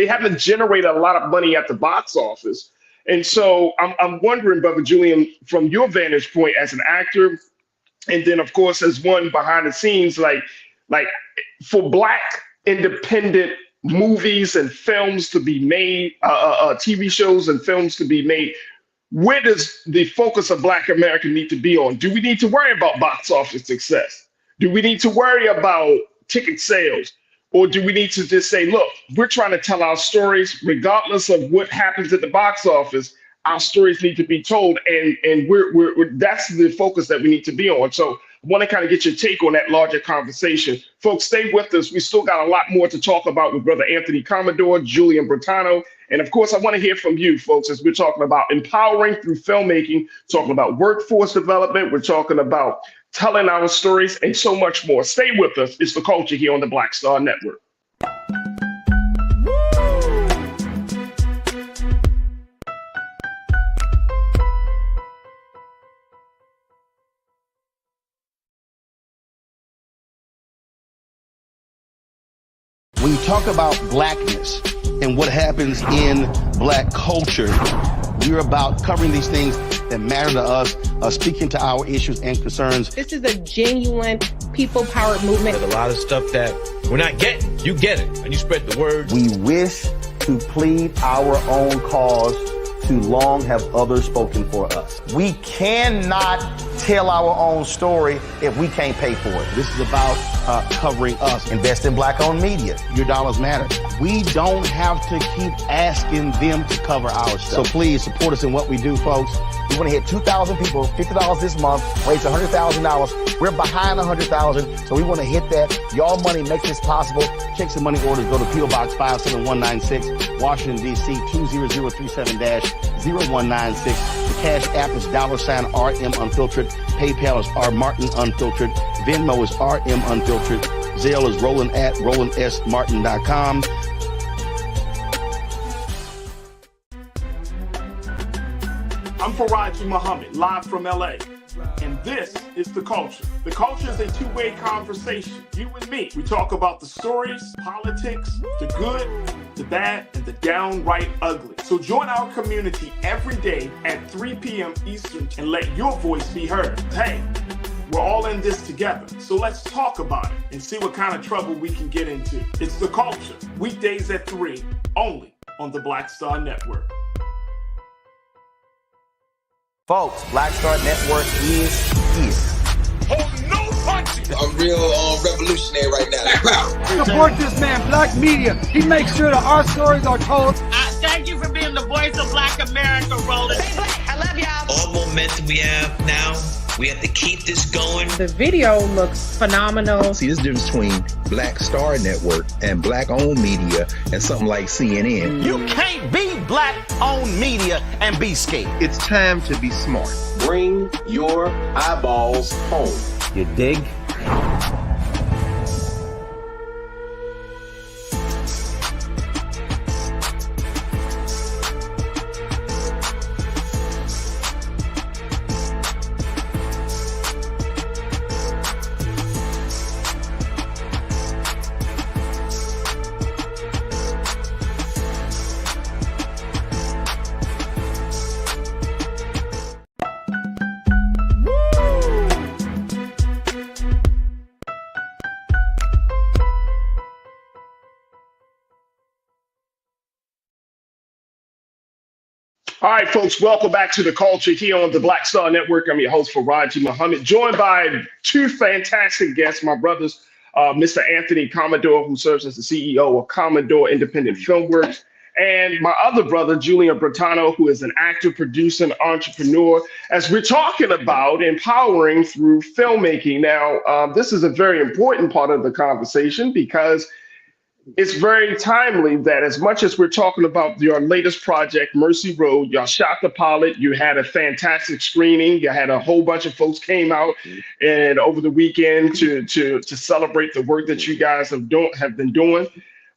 haven't generated a lot of money at the box office. And so I'm wondering, Brother Julian, from your vantage point as an actor, and then of course as one behind the scenes, like for Black independent movies and films to be made, TV shows and films to be made, where does the focus of Black America need to be on? Do we need to worry about box office success? Do we need to worry about ticket sales? Or do we need to just say, look, we're trying to tell our stories regardless of what happens at the box office? Our stories need to be told, and we're that's the focus that we need to be on. So I want to kind of get your take on that larger conversation. Folks, stay with us. We still got a lot more to talk about with Brother Anthony Commodore, Julian Bertano, and of course, I want to hear from you, folks, as we're talking about empowering through filmmaking, talking about workforce development, we're talking about telling our stories, and so much more. Stay with us. It's The Culture here on the Black Star Network. When you talk about blackness and what happens in Black culture, we're about covering these things that matter to us, speaking to our issues and concerns. This is a genuine people-powered movement. There's a lot of stuff that we're not getting. You get it, and you spread the word. We wish to plead our own cause. Too long have others spoken for us. We cannot tell our own story if we can't pay for it. This is about covering us. Invest in Black-owned media. Your dollars matter. We don't have to keep asking them to cover our stuff. So please support us in what we do, folks. We want to hit 2,000 people, $50 this month, raise $100,000. We're behind 100,000, so we want to hit that. Y'all money makes this possible. Check some money orders. Go to P.O. Box 57196, Washington, D.C. 20037-0196. The Cash App is $RM Unfiltered. PayPal is R Martin Unfiltered. Venmo is RM Unfiltered. Zelle is Roland@RolandSMartin.com. I'm Farajii Muhammad, live from LA. And this is The Culture. The Culture is a two-way conversation. You and me. We talk about the stories, politics, the good, the bad, and the downright ugly. So join our community every day at 3 p.m. Eastern and let your voice be heard. Hey, we're all in this together. So let's talk about it and see what kind of trouble we can get into. It's The Culture. Weekdays at 3, only on the Black Star Network. Folks, Black Star Network is here. Oh, no punches! I'm real revolutionary right now. Support this man, Black Media. He makes sure that our stories are told. Thank you for being the voice of Black America, Roland. Stay black. I love y'all. All momentum we have now, we have to keep this going. The video looks phenomenal. See, this difference between Black Star Network and black-owned media and something like CNN. You can't be black-owned media and be scared. It's time to be smart. Bring your eyeballs home. You dig? All right, folks, welcome back to The Culture here on the Black Star Network. I'm your host, Farajii Muhammad, joined by two fantastic guests, my brothers, Mr. Anthony Commodore, who serves as the CEO of Commodore Independent Filmworks, and my other brother, Julian Bratano, who is an actor, producer, and entrepreneur, as we're talking about empowering through filmmaking. Now, this is a very important part of the conversation because it's very timely that as much as we're talking about your latest project, Mercy Road, y'all shot the pilot, you had a fantastic screening, you had a whole bunch of folks came out and over the weekend to celebrate the work that you guys have been doing.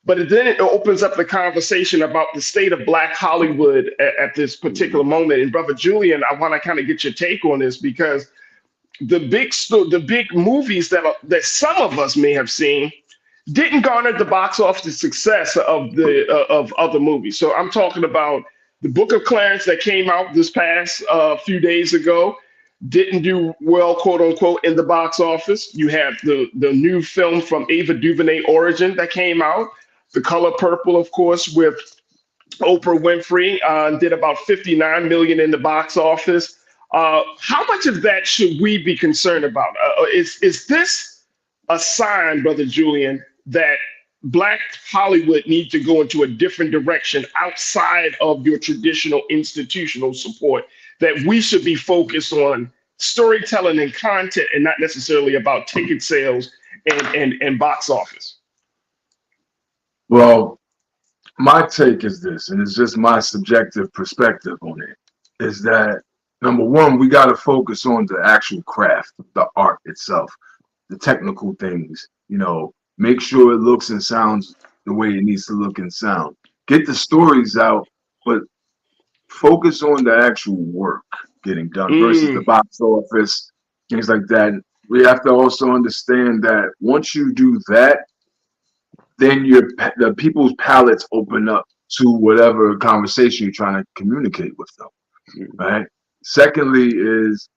But then it opens up the conversation about the state of Black Hollywood at this particular moment. And Brother Julian, I want to kind of get your take on this because the big movies that some of us may have seen didn't garner the box office success of other movies. So I'm talking about the Book of Clarence that came out this past few days ago, didn't do well, quote unquote, in the box office. You have the new film from Ava DuVernay, Origin, that came out. The Color Purple, of course, with Oprah Winfrey, did about 59 million in the box office. How much of that should we be concerned about? Is this a sign, Brother Julian, that Black Hollywood needs to go into a different direction outside of your traditional institutional support, that we should be focused on storytelling and content and not necessarily about ticket sales and box office? Well, my take is this, and it's just my subjective perspective on it, is that number one, we got to focus on the actual craft, the art itself, the technical things, make sure it looks and sounds the way it needs to look and sound. Get the stories out, but focus on the actual work getting done versus the box office, things like that. We have to also understand that once you do that, then the people's palettes open up to whatever conversation you're trying to communicate with them, right? Secondly is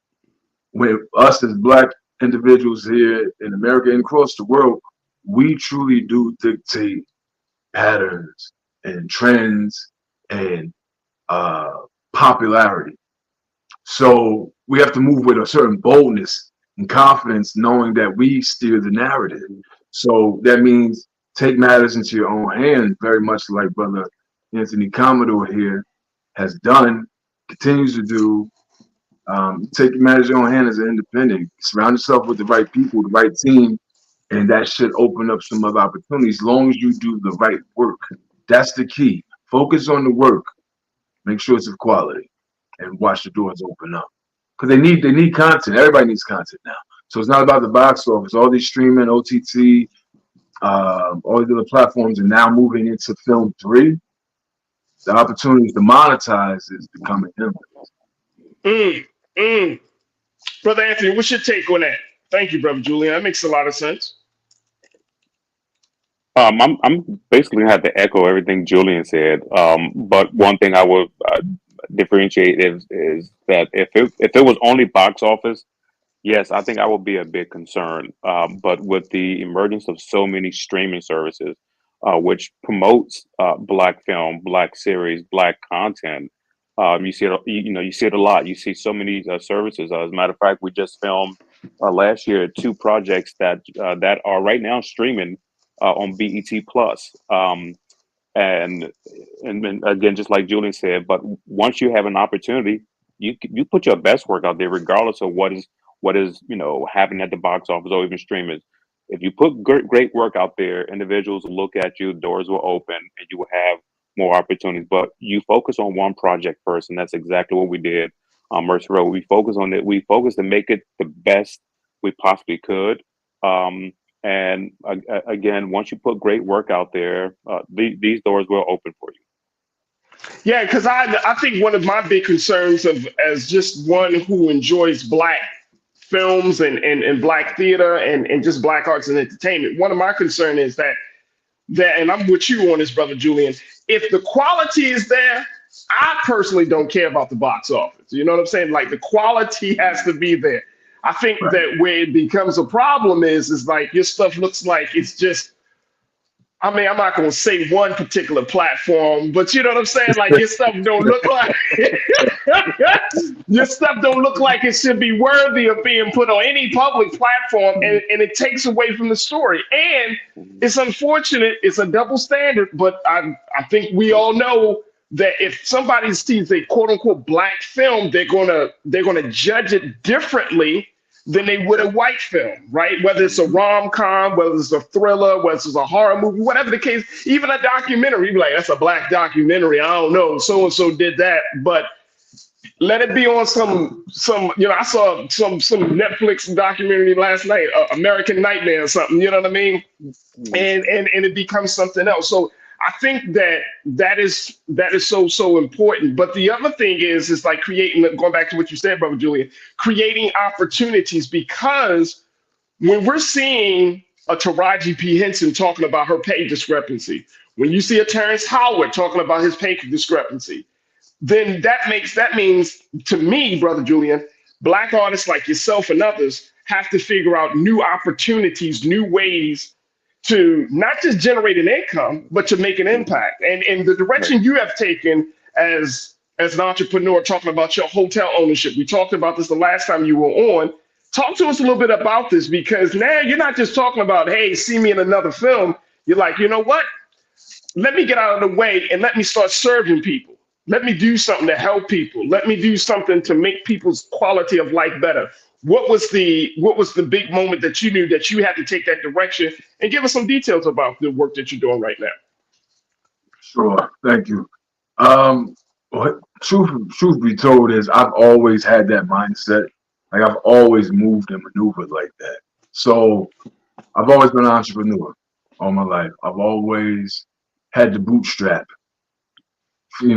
when us as Black individuals here in America and across the world, we truly do dictate patterns and trends and popularity. So we have to move with a certain boldness and confidence, knowing that we steer the narrative. So that means take matters into your own hands, very much like Brother Anthony Commodore here has done, continues to do. Take matters in your own hand as an independent. Surround yourself with the right people, the right team, and that should open up some other opportunities as long as you do the right work. That's the key. Focus on the work. Make sure it's of quality and watch the doors open up. Because they need content. Everybody needs content now. So it's not about the box office. All these streaming, OTT, all these other platforms are now moving into film 3. The opportunities to monetize is becoming imminent. Mm, mm. Brother Anthony, what's your take on that? Thank you, Brother Julian. That makes a lot of sense. I'm basically gonna have to echo everything Julian said. But one thing I would differentiate is that if it was only box office, yes, I think I would be a bit concerned. But with the emergence of so many streaming services, which promotes black film, black series, black content, you see it. You see it a lot. You see so many services. As a matter of fact, we just filmed last year 2 projects that are right now streaming on BET Plus. And then again, just like Julian said, but once you have an opportunity, you put your best work out there, regardless of what is happening at the box office or even streamers. If you put great work out there, individuals will look at you, doors will open, and you will have more opportunities. But you focus on one project first, and that's exactly what we did on Mercy Road. We focus on it. We focused to make it the best we possibly could. And again, once you put great work out there, these doors will open for you. Yeah, because I think one of my big concerns of as just one who enjoys black films and black theater and just black arts and entertainment, one of my concern is that and I'm with you on this, Brother Julian. If the quality is there, I personally don't care about the box office. You know what I'm saying? Like the quality has to be there. I think that where it becomes a problem is like your stuff looks like it's just, I mean, I'm not going to say one particular platform, but you know what I'm saying? Like your stuff don't look like your stuff don't look like it should be worthy of being put on any public platform, and it takes away from the story. And it's unfortunate, it's a double standard, but I think we all know that if somebody sees a quote unquote black film, they're gonna judge it differently than they would a white film, right? Whether it's a rom-com, whether it's a thriller, whether it's a horror movie, whatever the case, even a documentary, you'd be like, that's a black documentary. I don't know, so-and-so did that. But let it be on some, I saw some Netflix documentary last night, American Nightmare or something, you know what I mean? And it becomes something else. So I think that is so important. But the other thing is like creating, going back to what you said, Brother Julian, creating opportunities, because when we're seeing a Taraji P. Henson talking about her pay discrepancy, when you see a Terrence Howard talking about his pay discrepancy, then that means to me, Brother Julian, black artists like yourself and others have to figure out new opportunities, new ways to not just generate an income, but to make an impact. And the direction you have taken as an entrepreneur, talking about your hotel ownership, we talked about this the last time you were on. Talk to us a little bit about this, because now you're not just talking about, hey, see me in another film. You're like, you know what? Let me get out of the way and let me start serving people. Let me do something to help people. Let me do something to make people's quality of life better. What was the big moment that you knew that you had to take that direction? And give us some details about the work that you're doing right now. Sure, thank you. Truth be told is I've always had that mindset. Like I've always moved and maneuvered like that. So I've always been an entrepreneur all my life. I've always had the bootstrap, for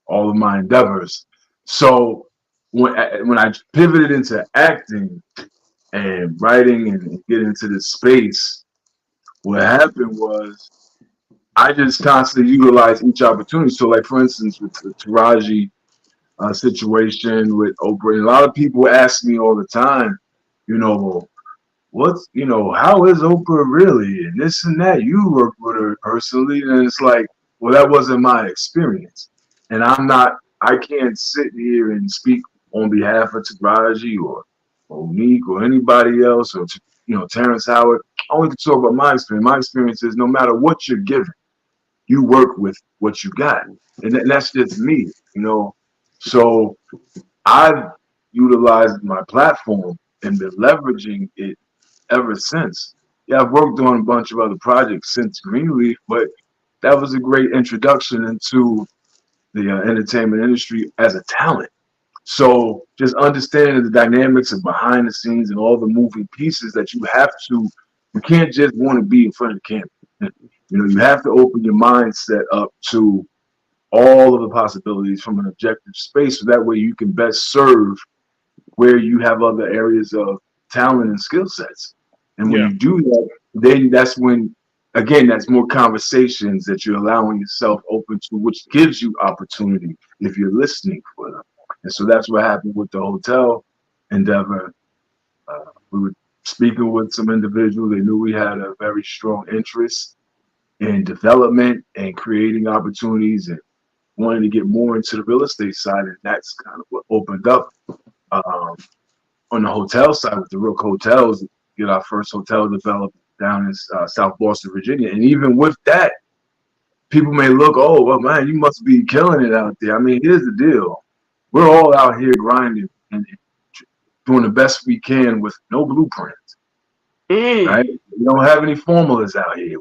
all of my endeavors. So when I pivoted into acting and writing and getting into this space, what happened was I just constantly utilized each opportunity. So, like for instance, with the Farajii situation with Oprah, and a lot of people ask me all the time, how is Oprah really, and this and that. You work with her personally, and it's like, well, that wasn't my experience, and I can't sit here and speak on behalf of Taraji or Monique or anybody else, or Terrence Howard. I only can talk about my experience. My experience is no matter what you're given, you work with what you got, and that's just me, So I've utilized my platform and been leveraging it ever since. Yeah, I've worked on a bunch of other projects since Greenleaf, but that was a great introduction into the entertainment industry as a talent. So just understanding the dynamics of behind the scenes and all the moving pieces that you can't just want to be in front of the camera. You have to open your mindset up to all of the possibilities from an objective space, so that way you can best serve where you have other areas of talent and skill sets. And when Yeah. you do that, then that's when, again, that's more conversations that you're allowing yourself open to, which gives you opportunity if you're listening for them. And so that's what happened with the hotel endeavor. We were speaking with some individuals. They knew we had a very strong interest in development and creating opportunities and wanting to get more into the real estate side. And that's kind of what opened up on the hotel side with the Rook Hotels, get our first hotel developed down in South Boston, Virginia. And even with that, people may look, oh, well, man, you must be killing it out there. I mean, here's the deal. We're all out here grinding and doing the best we can with no blueprint, right? We don't have any formulas out here.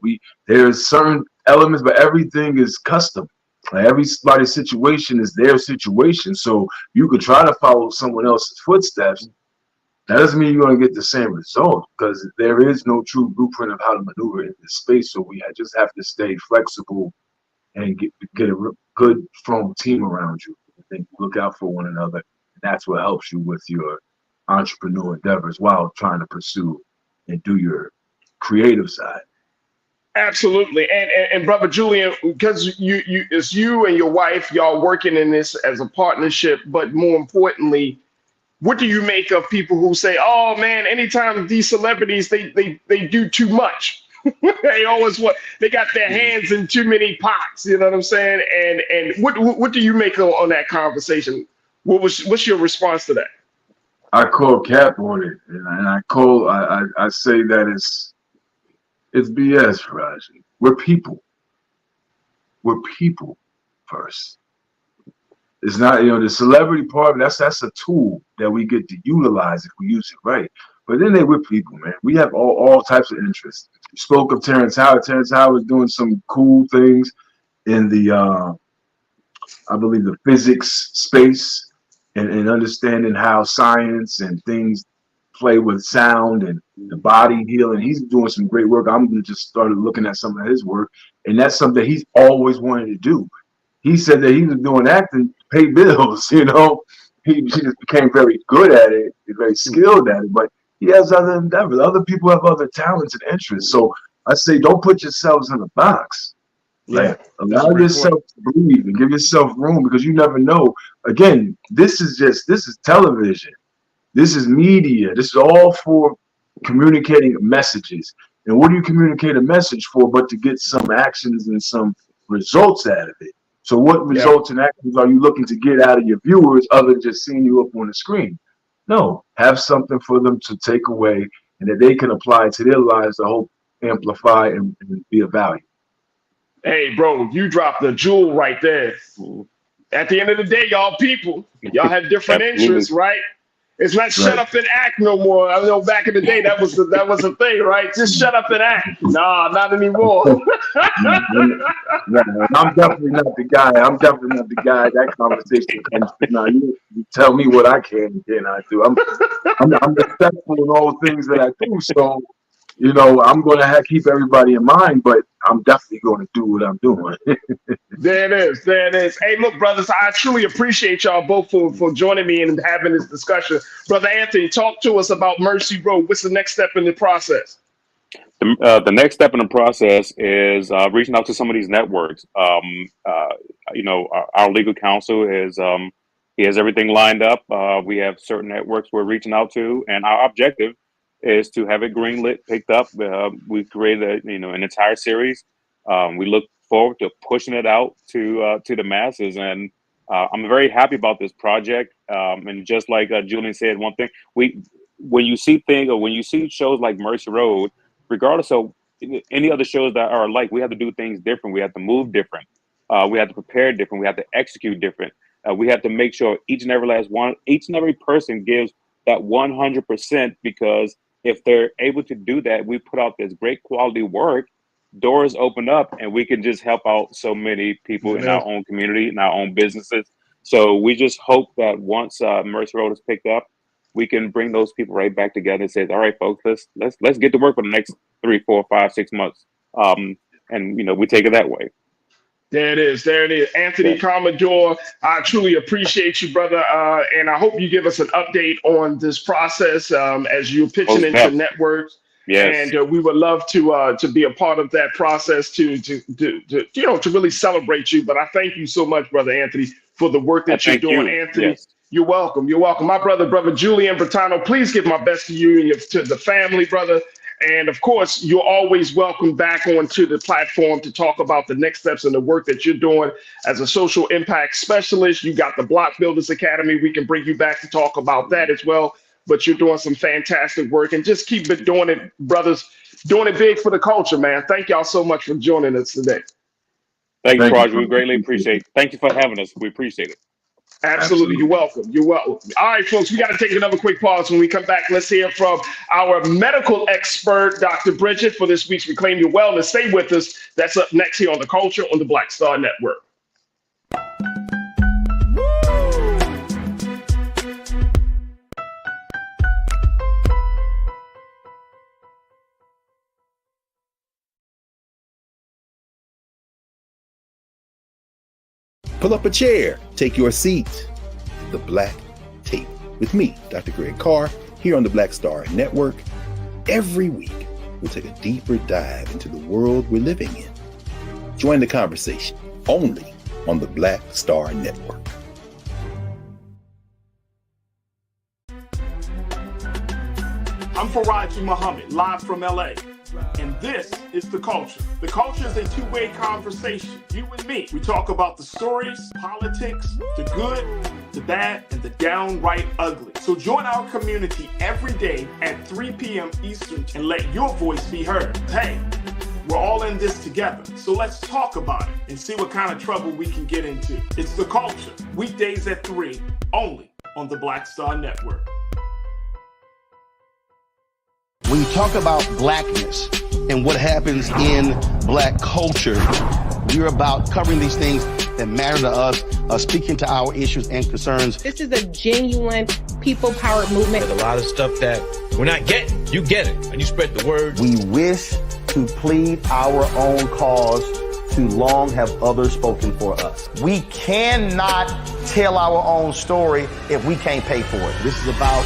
There's certain elements, but everything is custom. Like everybody's situation is their situation. So you could try to follow someone else's footsteps. That doesn't mean you're going to get the same result, because there is no true blueprint of how to maneuver in this space. So we just have to stay flexible and get a good, strong team around you. And look out for one another. And that's what helps you with your entrepreneur endeavors while trying to pursue and do your creative side. Absolutely. And brother Julian, because it's you and your wife, y'all working in this as a partnership, but more importantly, what do you make of people who say, oh man, anytime these celebrities, they do too much. They got their hands in too many pots, you know what I'm saying? And what do you make on that conversation? What's your response to that? I call cap on it, and I say that it's BS, Farajii. We're people. We're people first. It's not, the celebrity part, that's a tool that we get to utilize if we use it right. But then we're people, man. We have all types of interests. You spoke of Terrence Howard. Terrence Howard is doing some cool things in the, I believe, the physics space and understanding how science and things play with sound and the body healing. He's doing some great work. I'm just started looking at some of his work, and that's something he's always wanted to do. He said that he was doing acting to pay bills, He just became very good at it, very skilled at it, but he has other endeavors. Other people have other talents and interests. So I say, don't put yourselves in a box. Like, allow yourself to breathe and give yourself room, because you never know. Again, this is television. This is media. This is all for communicating messages. And what do you communicate a message for but to get some actions and some results out of it? So what results and actions are you looking to get out of your viewers other than just seeing you up on the screen? No, have something for them to take away and that they can apply to their lives to hope amplify and be of value. Hey, bro, you dropped the jewel right there. At the end of the day, y'all people, y'all have different interests, right? It's not shut up and act no more. I know back in the day that was a thing, right? Just shut up and act. Nah, not anymore. No, I'm definitely not the guy. That conversation comes. You tell me what I can and cannot do. I'm respectful in all things that I do. So, I'm going to keep everybody in mind, but I'm definitely going to do what I'm doing. There it is. Hey, look, brothers, I truly appreciate y'all both for joining me and having this discussion. Brother Anthony, talk to us about Mercy Road. What's the next step in the process? The next step in the process is reaching out to some of these networks. Our legal counsel he has everything lined up. We have certain networks we're reaching out to, and our objective is to have it greenlit, picked up. We've created an entire series. We look forward to pushing it out to the masses, and I'm very happy about this project. And just like Julian said, one thing when you see shows like Mercy Road, regardless of any other shows that are alike, we have to do things different. We have to move different. We have to prepare different. We have to execute different. We have to make sure each and every person gives that 100%, because if they're able to do that, we put out this great quality work, doors open up, and we can just help out so many people in our own community, in our own businesses. So we just hope that once Mercy Road is picked up, we can bring those people right back together and say, all right, folks, let's get to work for the next 3, 4, 5, 6 months. And we take it that way. There it is. There it is. Anthony Commodore, I truly appreciate you, brother. And I hope you give us an update on this process as you're pitching into networks. Yes. And we would love to be a part of that process to really celebrate you. But I thank you so much, brother Anthony, for the work that you're doing. Anthony, yes. You're welcome. You're welcome. My brother Julian Bertano, please give my best to you and to the family, brother. And of course, you're always welcome back onto the platform to talk about the next steps in the work that you're doing as a social impact specialist. You got the Block Builders Academy. We can bring you back to talk about that as well. But you're doing some fantastic work and just keep doing it, brothers, doing it big for the culture, man. Thank y'all so much for joining us today. Thank you, Farajii. We greatly appreciate it. Thank you for having us. We appreciate it. Absolutely. You're welcome. You're welcome. All right, folks, we got to take another quick pause. When we come back, let's hear from our medical expert, Dr. Bridget, for this week's Reclaim Your Wellness. Stay with us. That's up next here on The Culture on the Black Star Network. Pull up a chair. Take your seat. The Black Tape with me, Dr. Greg Carr, here on the Black Star Network. Every week, we'll take a deeper dive into the world we're living in. Join the conversation only on the Black Star Network. I'm Farajii Muhammad, live from LA. And this is The Culture. The Culture is a two-way conversation. You and me. We talk about the stories, politics, the good, the bad, and the downright ugly. So join our community every day at 3 p.m. Eastern and let your voice be heard. Hey, we're all in this together. So let's talk about it and see what kind of trouble we can get into. It's The Culture. Weekdays at 3, only on the Black Star Network. When you talk about blackness and what happens in black culture, we're about covering these things that matter to us, speaking to our issues and concerns. This is a genuine people-powered movement. There's a lot of stuff that we're not getting. You get it, and you spread the word. We wish to plead our own cause. Too long have others spoken for us. We cannot tell our own story if we can't pay for it. This is about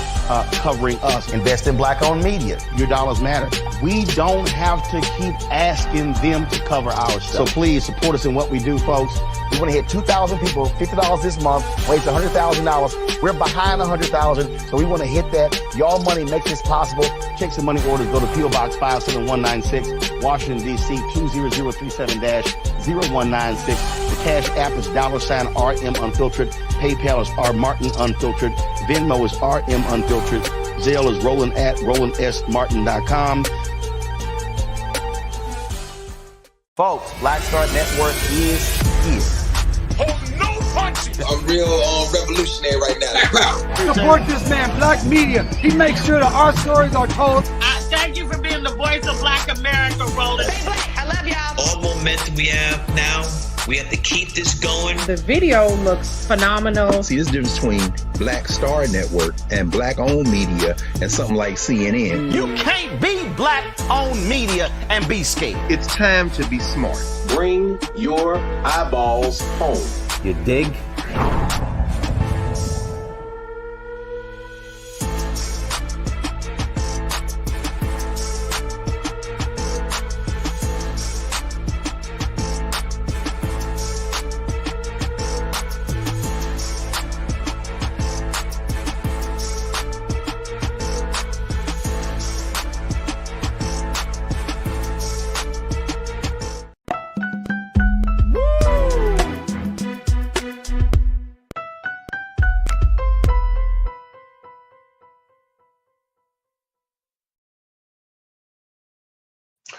covering us. Invest in black-owned media. Your dollars matter. We don't have to keep asking them to cover our stuff. So please support us in what we do, folks. We want to hit 2,000 people, $50 this month, raise $100,000. We're behind 100,000, so we want to hit that. Y'all money makes this possible. Check some money orders. Go to P.O. Box 57196, Washington, D.C. 20037-0196. The Cash App is $RM Unfiltered. PayPal is R Martin Unfiltered. Venmo is RM Unfiltered. Zelle is Roland at RolandSMartin.com. Folks, Black Star Network is here. Oh, no punches! I'm real revolutionary right now. Support this man, Black Media. He makes sure that our stories are told. Thank you for being the voice of Black America, Roland. Hey, Black, I love y'all. All momentum we have now, we have to keep this going. The video looks phenomenal. See, this difference between Black Star Network and black-owned media and something like CNN. You can't be black-owned media and be scared. It's time to be smart. Bring your eyeballs home. You dig?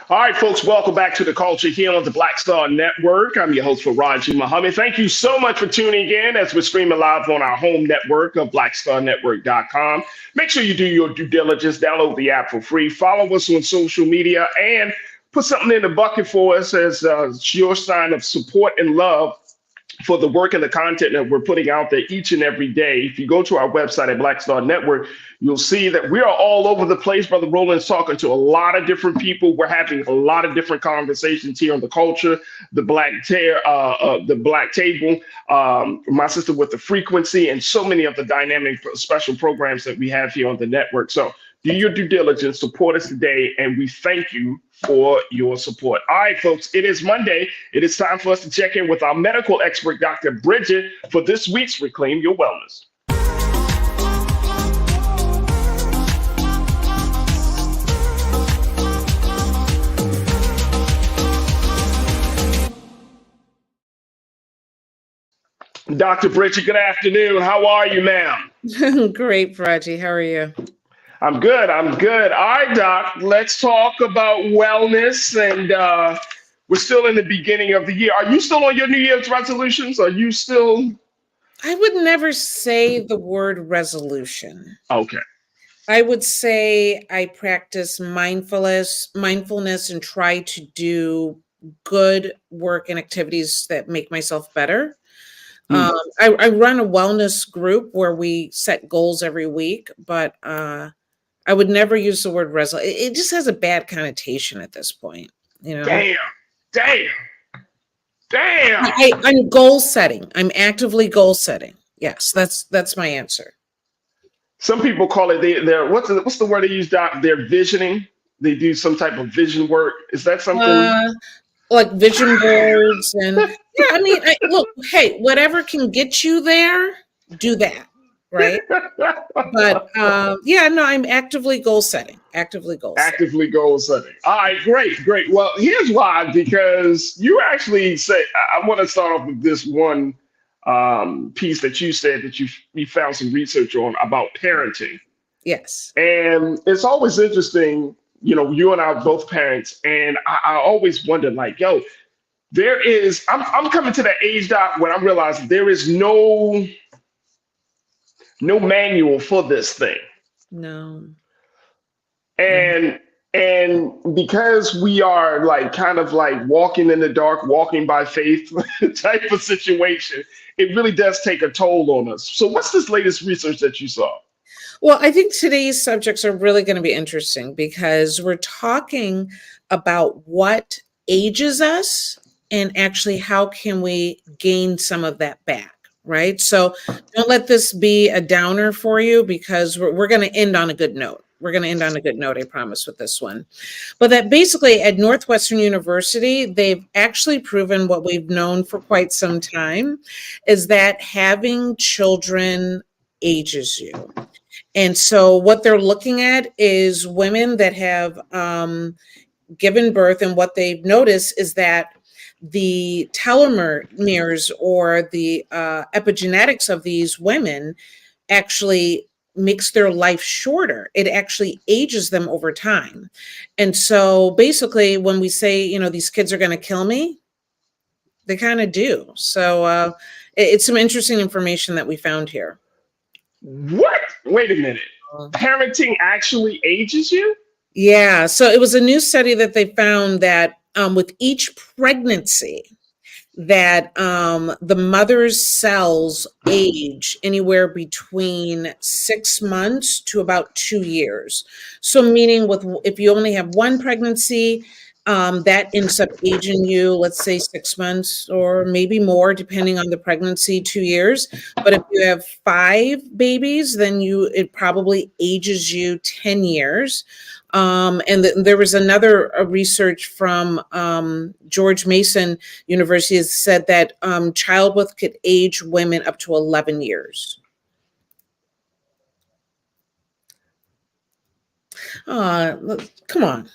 All right, folks, welcome back to The Culture here on the Black Star Network. I'm your host, Farajii Muhammad. Thank you so much for tuning in as we're streaming live on our home network of blackstarnetwork.com. Make sure you do your due diligence, download the app for free, follow us on social media, and put something in the bucket for us as your sign of support and love for the work and the content that we're putting out there each and every day. If you go to our website at Black Star Network, you'll see that we are all over the place. Brother Roland's talking to a lot of different people. We're having a lot of different conversations here on the culture, the the Black Table, my sister with the frequency, and so many of the dynamic special programs that we have here on the network. So do your due diligence, support us today, and we thank you for your support. All right, folks, it is Monday. It is time for us to check in with our medical expert, Dr. Bridget, for this week's Reclaim Your Wellness. Dr. Bridget, good afternoon. How are you, ma'am? Great, Farajii. How are you? I'm good. I'm good. All right, Doc, let's talk about wellness. And we're still in the beginning of the year. Are you still on your New Year's resolutions? Are you still? I would never say the word resolution. Okay. I would say I practice mindfulness and try to do good work and activities that make myself better. I run a wellness group where we set goals every week, but I would never use the word resolution. It just has a bad connotation at this point, you know. Damn. I'm goal setting. I'm actively goal setting. Yes, that's my answer. Some people call it they're what's the word they use, Doc? They're visioning. They do some type of vision work. Is that something? Like vision boards and yeah. I mean, look, hey, whatever can get you there, do that. Right. But yeah, no, I'm actively goal setting. Actively goal setting. All right, great. Well, here's why, because you actually say, I want to start off with this one piece that you said that you found some research on about parenting. Yes. And it's always interesting, you know, you and I are both parents, and I always wonder, like, yo, I'm coming to that age, Doc, when I'm realizing there is no manual for this thing. No. And because we are like kind of like walking in the dark, walking by faith type of situation, it really does take a toll on us. So what's this latest research that you saw? Well, I think today's subjects are really going to be interesting because we're talking about what ages us and actually how can we gain some of that back. Right. So don't let this be a downer for you because we're going to end on a good note. We're going to end on a good note, I promise, with this one. But that basically at Northwestern University, they've actually proven what we've known for quite some time is that having children ages you. And so what they're looking at is women that have given birth, and what they've noticed is that the telomeres or the epigenetics of these women actually makes their life shorter. It actually ages them over time. And so basically when we say, you know, these kids are going to kill me, they kind of do. So it's some interesting information that we found here. What? Wait a minute. Parenting actually ages you? Yeah. So it was a new study that they found that with each pregnancy, that the mother's cells age anywhere between 6 months to about 2 years. So meaning if you only have one pregnancy, that ends up aging you, let's say 6 months or maybe more, depending on the pregnancy, 2 years. But if you have 5 babies, then it probably ages you 10 years. And there was another research from George Mason University that said that childbirth could age women up to 11 years. Come on. Come on.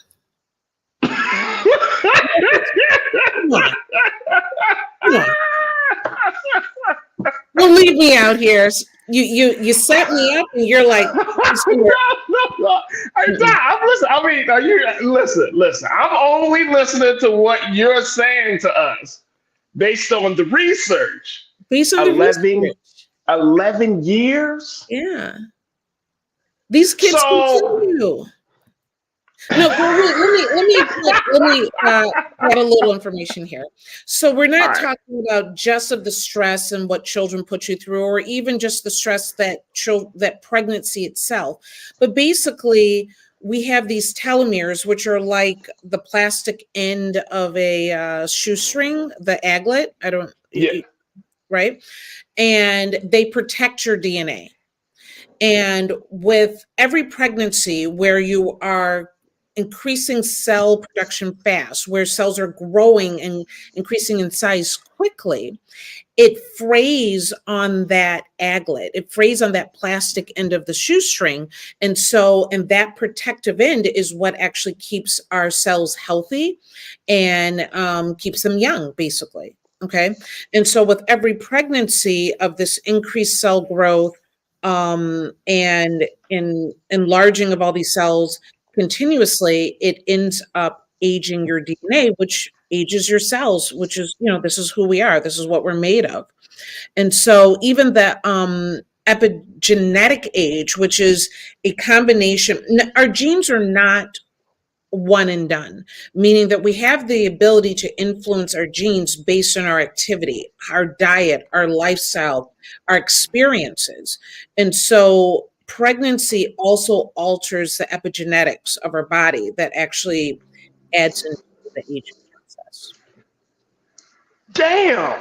Don't leave me out here. You set me up and you're like, no. Listen, I'm only listening to what you're saying to us based on the research. Based on 11 years? Yeah. These kids continue. No, well, let me add a little information here. So we're All not right. talking about just of the stress and what children put you through, or even just the stress that that pregnancy itself. But basically, we have these telomeres, which are like the plastic end of a shoestring, the aglet. I don't, Yeah. right? And they protect your DNA. And with every pregnancy where you are increasing cell production fast, where cells are growing and increasing in size quickly, it frays on that aglet. It frays on that plastic end of the shoestring. And that protective end is what actually keeps our cells healthy and keeps them young, basically. Okay. And so with every pregnancy of this increased cell growth, and in enlarging of all these cells continuously, it ends up aging your DNA, which ages your cells, which is, this is who we are. This is what we're made of. And so even the epigenetic age, which is a combination, our genes are not one and done, meaning that we have the ability to influence our genes based on our activity, our diet, our lifestyle, our experiences. And so pregnancy also alters the epigenetics of our body that actually adds into the aging process. Damn.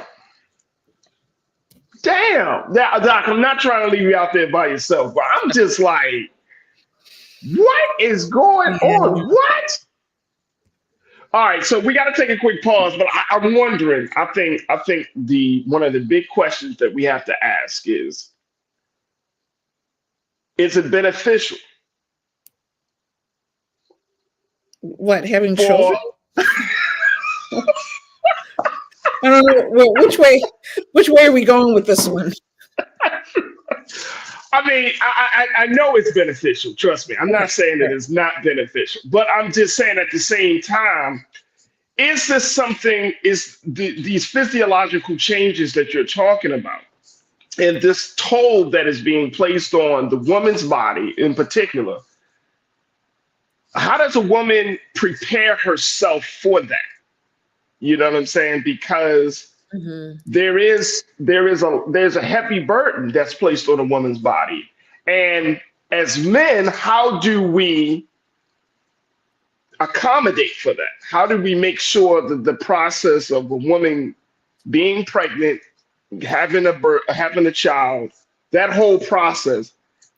Now, Doc, I'm not trying to leave you out there by yourself, but I'm just like, what is going on? What? All right, so we got to take a quick pause, but I'm wondering. I think the one of the big questions that we have to ask is it beneficial What, having for? children? I don't know which way are we going with this one? I mean, I know it's beneficial. Trust me. I'm not saying that it's not beneficial, but I'm just saying at the same time, is this something, these physiological changes that you're talking about and this toll that is being placed on the woman's body in particular, how does a woman prepare herself for that? You know what I'm saying? Because there's a heavy burden that's placed on a woman's body. And as men, how do we accommodate for that? How do we make sure that the process of a woman being pregnant, having a child, that whole process,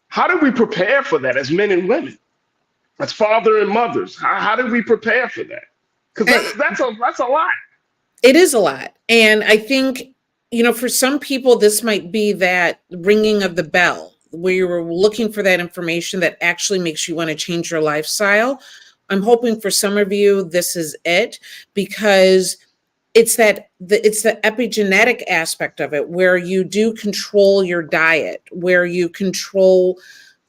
how do we prepare for that as men and women, as father and mothers? How do we prepare for that? Because that's a lot. It is a lot. And I think, for some people, this might be that ringing of the bell where you're looking for that information that actually makes you want to change your lifestyle. I'm hoping for some of you, this is it, because it's the epigenetic aspect of it, where you do control your diet, where you control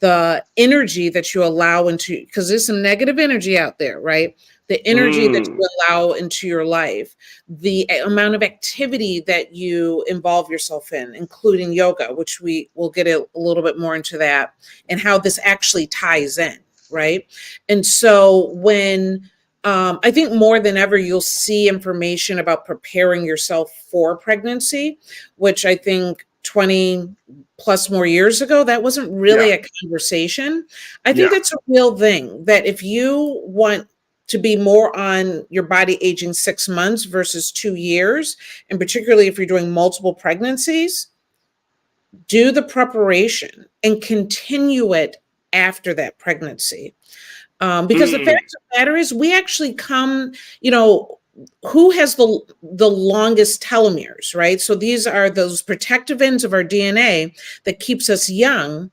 the energy that you allow into, because there's some negative energy out there, right? The energy that you allow into your life, the amount of activity that you involve yourself in, including yoga, which we will get a little bit more into that, and how this actually ties in, right? And so when I think more than ever, you'll see information about preparing yourself for pregnancy, which I think 20 plus more years ago, that wasn't really a conversation. I think that's a real thing, that if you want to be more on your body aging 6 months versus 2 years, and particularly if you're doing multiple pregnancies, do the preparation and continue it after that pregnancy. Because the fact of the matter is, we actually come, who has the longest telomeres, right? So these are those protective ends of our DNA that keeps us young.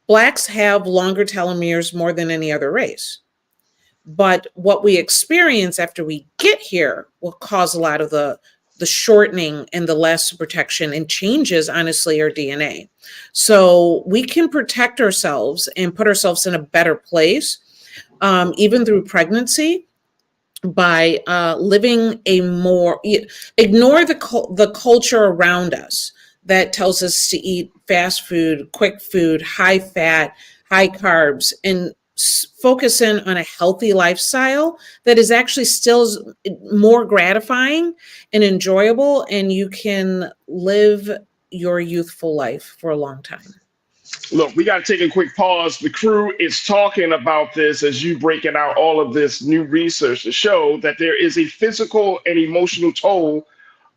Blacks have longer telomeres more than any other race. But what we experience after we get here will cause a lot of the shortening and the less protection, and changes, honestly, our DNA. So we can protect ourselves and put ourselves in a better place, even through pregnancy, by living ignore the culture around us that tells us to eat fast food, quick food, high fat, high carbs, and focus in on a healthy lifestyle that is actually still more gratifying and enjoyable, and you can live your youthful life for a long time. Look, we got to take a quick pause. The crew is talking about this as you breaking out all of this new research to show that there is a physical and emotional toll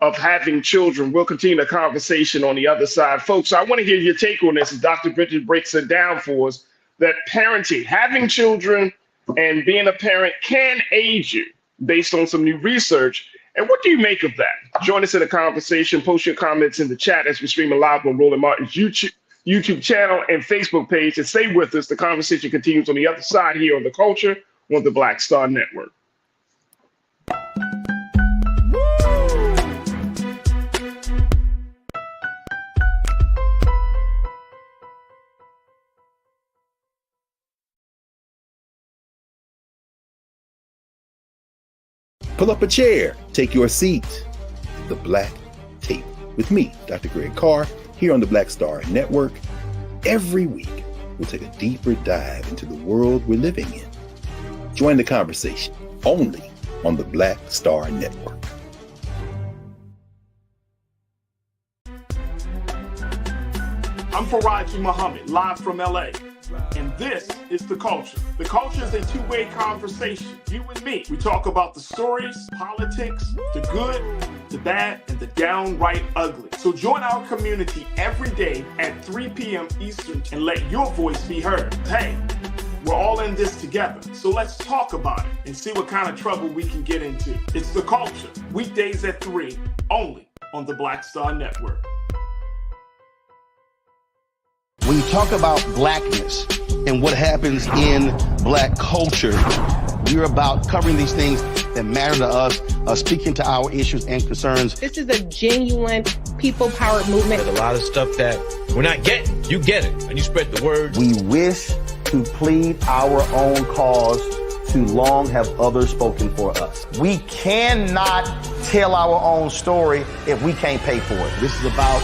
of having children. We'll continue the conversation on the other side. Folks, I want to hear your take on this as Dr. Bridget breaks it down for us, that parenting, having children and being a parent can age you based on some new research. And what do you make of that? Join us in the conversation. Post your comments in the chat as we stream live on Roland Martin's YouTube channel and Facebook page, and stay with us. The conversation continues on the other side here on The Culture on the Black Star Network. Pull up a chair, take your seat. The Black Tape with me, Dr. Greg Carr, here on the Black Star Network. Every week, we'll take a deeper dive into the world we're living in. Join the conversation only on the Black Star Network. I'm Farajii Muhammad, live from LA. And this is The Culture. The Culture is a two-way conversation. You and me. We talk about the stories, politics, the good, the bad, and the downright ugly. So join our community every day at 3 p.m. Eastern and let your voice be heard. Hey, we're all in this together. So let's talk about it and see what kind of trouble we can get into. It's The Culture, weekdays at 3, only on the Black Star Network. When you talk about blackness and what happens in black culture, we're about covering these things that matter to us, speaking to our issues and concerns. This is a genuine people-powered movement. There's a lot of stuff that we're not getting. You get it, and you spread the word. We wish to plead our own cause. Too long have others spoken for us. We cannot tell our own story if we can't pay for it. This is about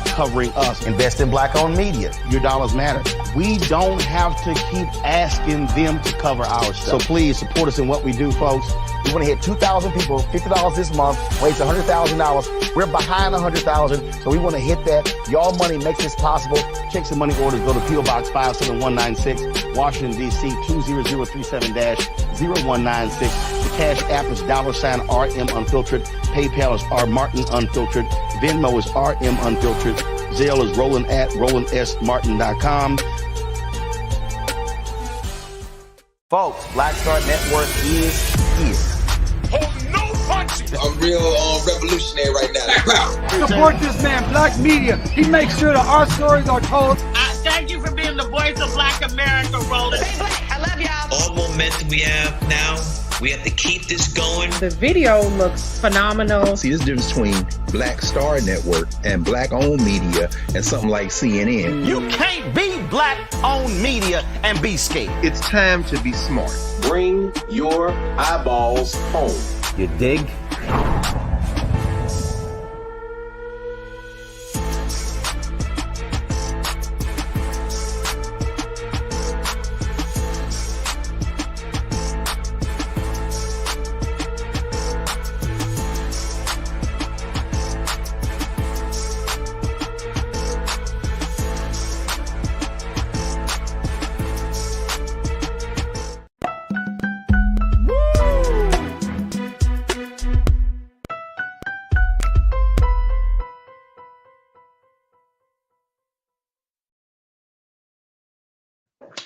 covering us. Invest in black-owned media. Your dollars matter. We don't have to keep asking them to cover our stuff. So please support us in what we do, folks. We want to hit 2,000 people, $50 this month, raise $100,000. We're behind 100,000, so we want to hit that. Y'all money makes this possible. Checks and money orders go to P.O. Box 57196, Washington, D.C. 20037-0196. The Cash App is $RM Unfiltered. PayPal is R Martin Unfiltered. Venmo is RM Unfiltered. Zelle is Roland at RolandSMartin.com. Folks, Black Star Network is here. Oh, no punches! I'm real revolutionary right now. Support this man, Black Media. He makes sure that our stories are told. Thank you for being the voice of Black America, Roland. Hey, Black, I love y'all. All momentum we have now, we have to keep this going. The video looks phenomenal. See, this difference between Black Star Network and black-owned media and something like CNN. You can't be black-owned media and be scared. It's time to be smart. Bring your eyeballs home. You dig?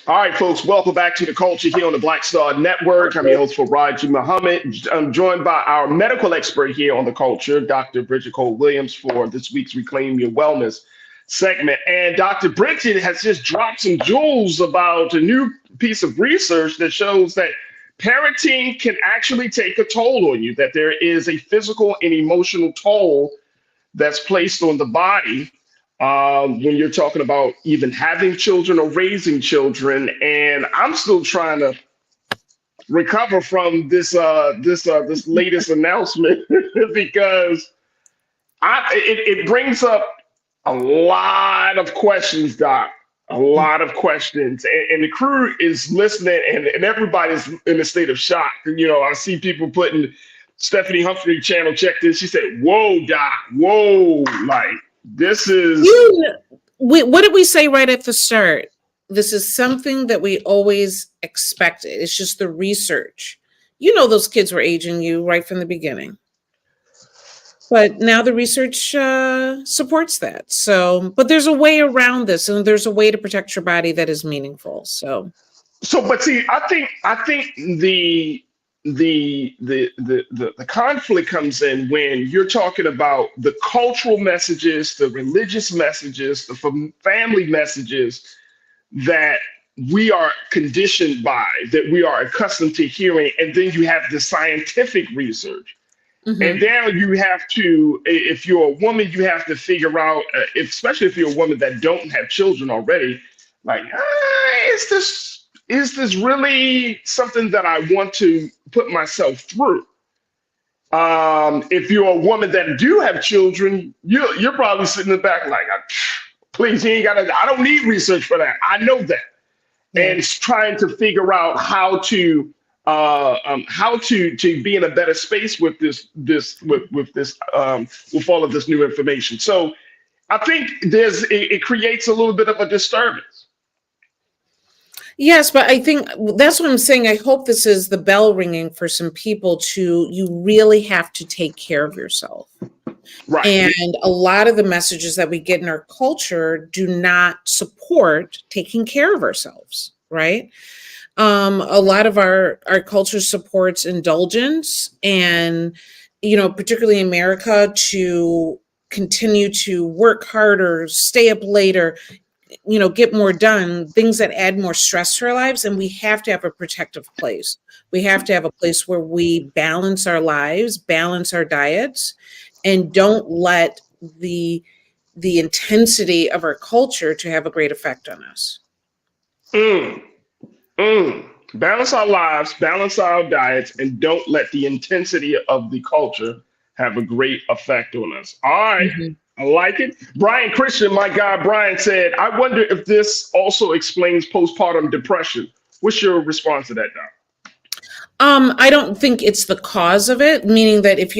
All right, folks, welcome back to The Culture here on the Black Star Network. I'm your host, Farajii Muhammad. I'm joined by our medical expert here on The Culture, Dr. Bridget Cole-Williams, for this week's Reclaim Your Wellness segment. And Dr. Bridget has just dropped some jewels about a new piece of research that shows that parenting can actually take a toll on you, that there is a physical and emotional toll that's placed on the body when you're talking about even having children or raising children. And I'm still trying to recover from this latest announcement because it brings up a lot of questions, Doc. A lot of questions, and the crew is listening, and everybody's in a state of shock. You know, I see people putting Stephanie Humphrey channel check this. She said, "Whoa, Doc, whoa!" Like this is. What did we say right at the start? This is something that we always expected. It's just the research. You know, those kids were aging you right from the beginning. But now the research supports that. So, but there's a way around this, and there's a way to protect your body that is meaningful. So, but see, I think the conflict comes in when you're talking about the cultural messages, the religious messages, the family messages that we are conditioned by, that we are accustomed to hearing, and then you have the scientific research. And now you have to, if you're a woman, you have to figure out, especially if you're a woman that don't have children already, like, is this really something that I want to put myself through? If you're a woman that do have children, you're probably sitting in the back like, please, you ain't gotta, I don't need research for that. I know that. Yeah. And it's trying to figure out how to be in a better space with with all of this new information. So I think it creates a little bit of a disturbance. Yes, but I think that's what I'm saying. I hope this is the bell ringing for some people you really have to take care of yourself. Right. And a lot of the messages that we get in our culture do not support taking care of ourselves, right? A lot of our culture supports indulgence and, you know, particularly in America, to continue to work harder, stay up later, you know, get more done, things that add more stress to our lives. And we have to have a protective place. We have to have a place where we balance our lives, balance our diets, and don't let the intensity of our culture to have a great effect on us. Balance our lives, balance our diets, and don't let the intensity of the culture have a great effect on us. All right. I like it. Brian Christian, my guy Brian, said, I wonder if this also explains postpartum depression. What's your response to that, Doc? I don't think it's the cause of it, meaning that if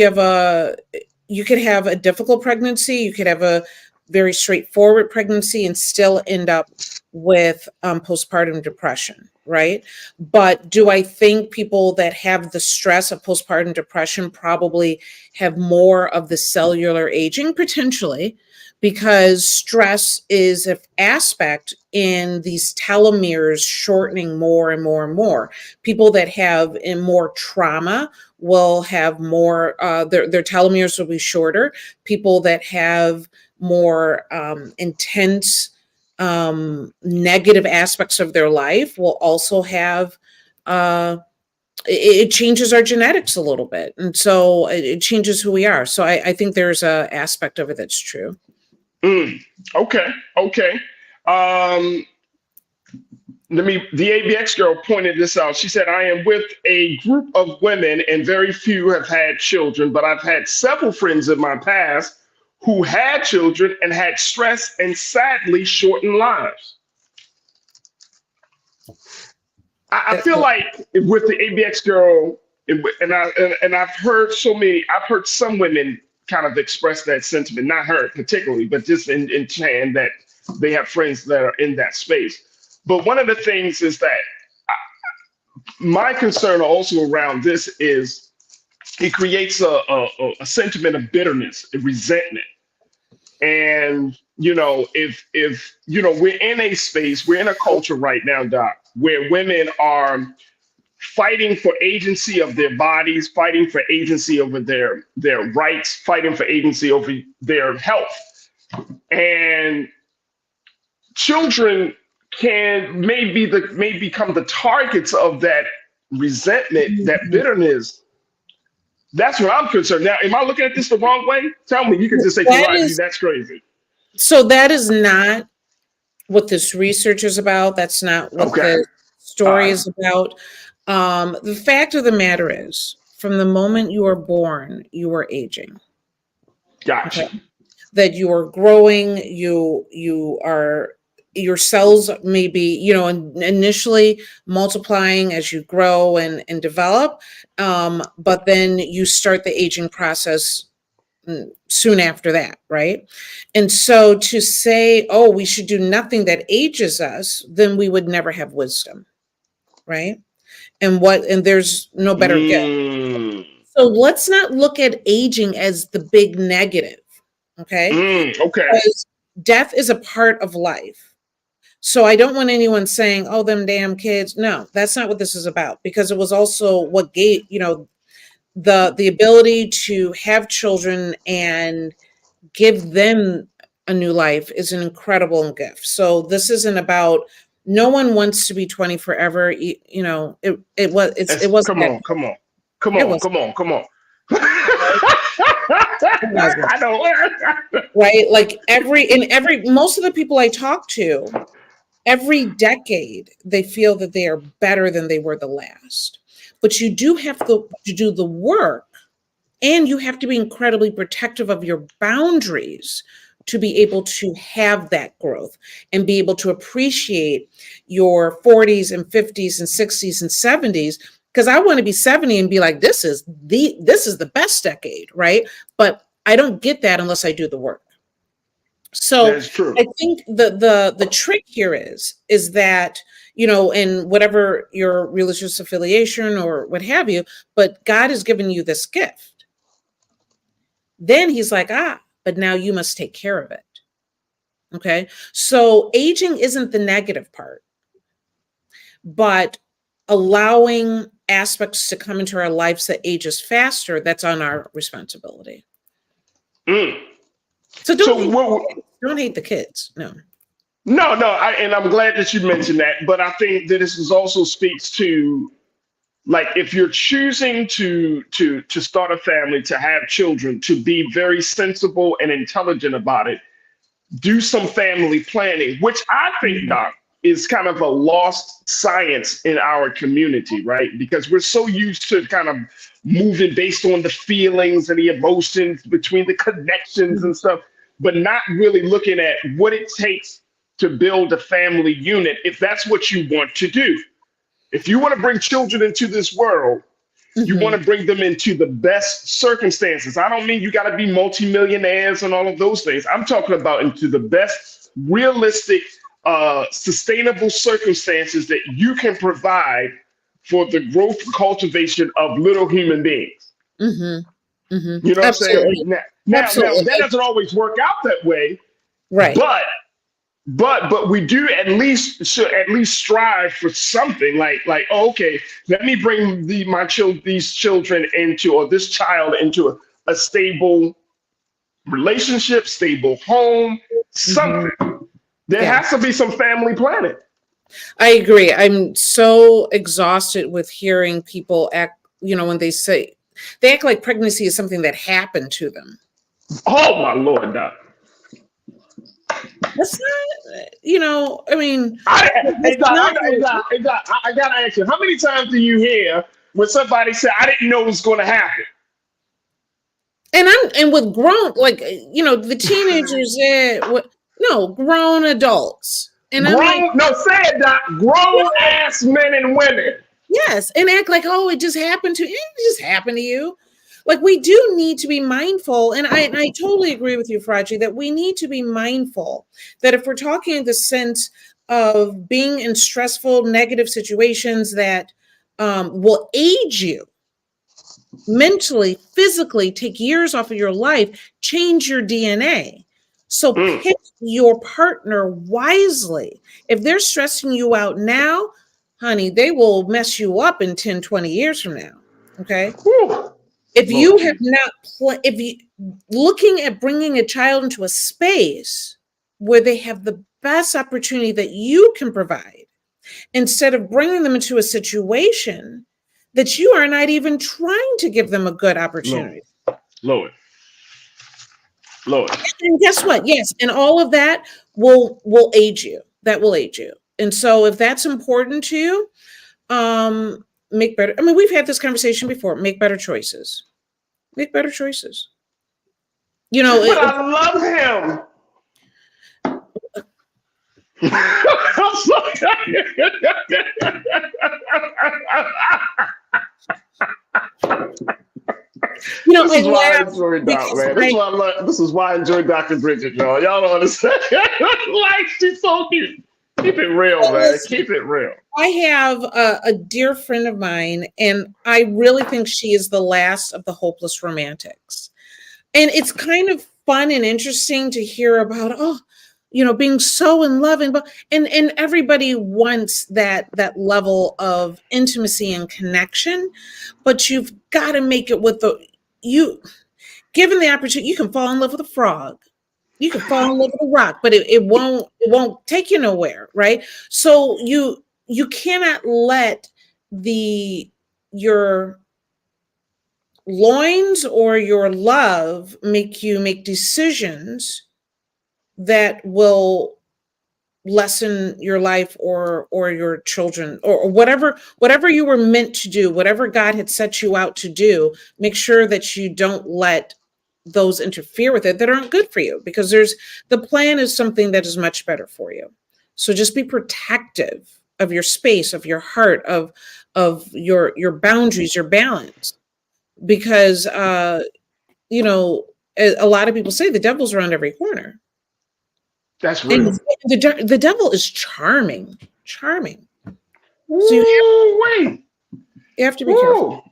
you could have a difficult pregnancy, you could have a very straightforward pregnancy and still end up with postpartum depression, right? But do I think people that have the stress of postpartum depression probably have more of the cellular aging? Potentially, because stress is an aspect in these telomeres shortening more and more and more. People that have more trauma will have more, their telomeres will be shorter. People that have more intense negative aspects of their life will also have, it changes our genetics a little bit. And so it changes who we are. So I think there's an aspect of it that's true. Okay. The ABX girl pointed this out. She said, I am with a group of women and very few have had children, but I've had several friends in my past who had children and had stress and sadly shortened lives. I feel like with the ABX girl, and I've heard some women kind of express that sentiment, not her particularly, but just in saying that they have friends that are in that space. But one of the things is that my concern also around this is it creates a sentiment of bitterness, a resentment. And, you know, if you know, we're in a space, we're in a culture right now, Doc, where women are fighting for agency of their bodies, fighting for agency over their rights, fighting for agency over their health. And children may become the targets of that resentment, that bitterness. That's what I'm concerned. Now, am I looking at this the wrong way? Tell me. You can just say, that's crazy. So that is not what this research is about. That's not what the story is about. The fact of the matter is, from the moment you are born, you are aging. Gotcha. Okay? That you are growing, you are your cells may be, initially multiplying as you grow and develop, but then you start the aging process soon after that, right? And so to say, oh, we should do nothing that ages us, then we would never have wisdom, right? And there's no better gift. So let's not look at aging as the big negative, okay? Okay. Because death is a part of life. So I don't want anyone saying, oh, them damn kids. No, that's not what this is about, because it was also what gave, the ability to have children and give them a new life is an incredible gift. So this isn't about, no one wants to be 20 forever. It wasn't. Come on. I don't. Right? Like most of the people I talk to, every decade, they feel that they are better than they were the last. But you do have to do the work, and you have to be incredibly protective of your boundaries to be able to have that growth and be able to appreciate your 40s and 50s and 60s and 70s. Because I want to be 70 and be like, this is the best decade, right? But I don't get that unless I do the work. So that's true. I think the trick here is that, in whatever your religious affiliation or what have you, but God has given you this gift. Then he's like, but now you must take care of it. Okay. So aging isn't the negative part, but allowing aspects to come into our lives that age us faster, that's on our responsibility. So don't hate the kids. No. And I'm glad that you mentioned that. But I think that this also speaks to, like, if you're choosing to start a family, to have children, to be very sensible and intelligent about it, do some family planning, which I think, Doc, is kind of a lost science in our community, right? Because we're so used to kind of moving based on the feelings and the emotions between the connections and stuff, but not really looking at what it takes to build a family unit, if that's what you want to do. If you want to bring children into this world, you want to bring them into the best circumstances. I don't mean you got to be multimillionaires and all of those things. I'm talking about into the best realistic, sustainable circumstances that you can provide for the growth and cultivation of little human beings. You know what I'm saying? Now that doesn't always work out that way, right? But we do should at least strive for something like okay, let me bring these children into, or this child into a stable relationship, stable home, something. There has to be some family planning. I agree. I'm so exhausted with hearing people act, when they act like pregnancy is something that happened to them. Oh my Lord, Doc. That's not, I mean. I gotta ask you, how many times do you hear when somebody say, I didn't know it was going to happen? And with grown, the teenagers, grown adults. And say it, Doc. Grown ass men and women. Yes, and act like, oh, it just happened to you. It just happened to you. Like, we do need to be mindful, and I totally agree with you, Farajii, that we need to be mindful that if we're talking in the sense of being in stressful, negative situations that will age you mentally, physically, take years off of your life, change your DNA. So pick your partner wisely. If they're stressing you out now, honey, they will mess you up in 10, 20 years from now. Okay. If you have not, looking at bringing a child into a space where they have the best opportunity that you can provide, instead of bringing them into a situation that you are not even trying to give them a good opportunity. Lord. And guess what? Yes. And all of that will age you. That will age you. And so if that's important to you, make better. I mean, we've had this conversation before. Make better choices. Make better choices. But I love him. I'm sorry. This is why I enjoy Doc, man. This is why I enjoy Dr. Bridget, y'all. Y'all don't understand. Like, she's so cute. Keep it real, man. Keep it real. I have a dear friend of mine, and I really think she is the last of the hopeless romantics. And it's kind of fun and interesting to hear about, being so in love, and everybody wants that level of intimacy and connection, but you've got to make it with given the opportunity. You can fall in love with a frog, you can fall in love with a rock, but it won't take you nowhere, right? So you cannot let your loins or your love make you make decisions that will lessen your life or your children or whatever you were meant to do, whatever God had set you out to do. Make sure that you don't let those interfere with it that aren't good for you, because the plan is something that is much better for you. So just be protective of your space, of your heart, of your boundaries, your balance, because a lot of people say the devil's around every corner. That's real. And the devil is charming. So you have to be careful.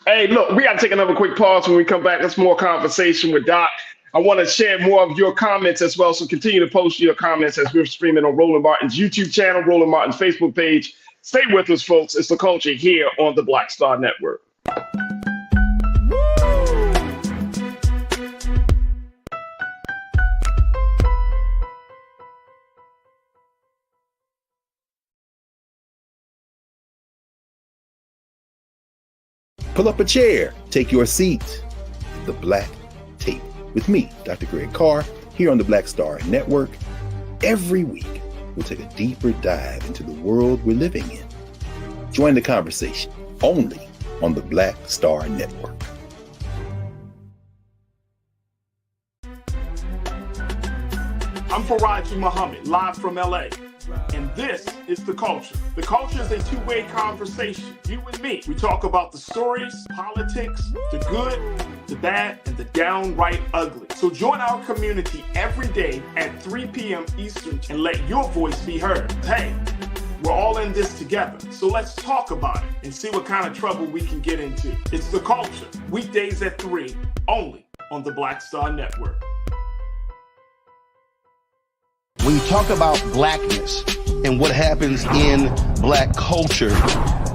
Hey, look, we got to take another quick pause. When we come back, that's more conversation with Doc. I want to share more of your comments as well, so continue to post your comments as we're streaming on Roland Martin's YouTube channel, Roland Martin's Facebook page. Stay with us, folks. It's The Culture here on the Black Star Network. Pull up a chair, take your seat. The Black Tape with me, Dr. Greg Carr, here on the Black Star Network. Every week, we'll take a deeper dive into the world we're living in. Join the conversation only on the Black Star Network. I'm Farajii Muhammad, live from LA. And this is The Culture. The Culture is a two-way conversation. You and me. We talk about the stories, politics, the good, the bad, and the downright ugly. So join our community every day at 3 p.m. Eastern and let your voice be heard. Hey, we're all in this together. So let's talk about it and see what kind of trouble we can get into. It's The Culture, weekdays at 3, only on the Black Star Network. When you talk about blackness and what happens in black culture,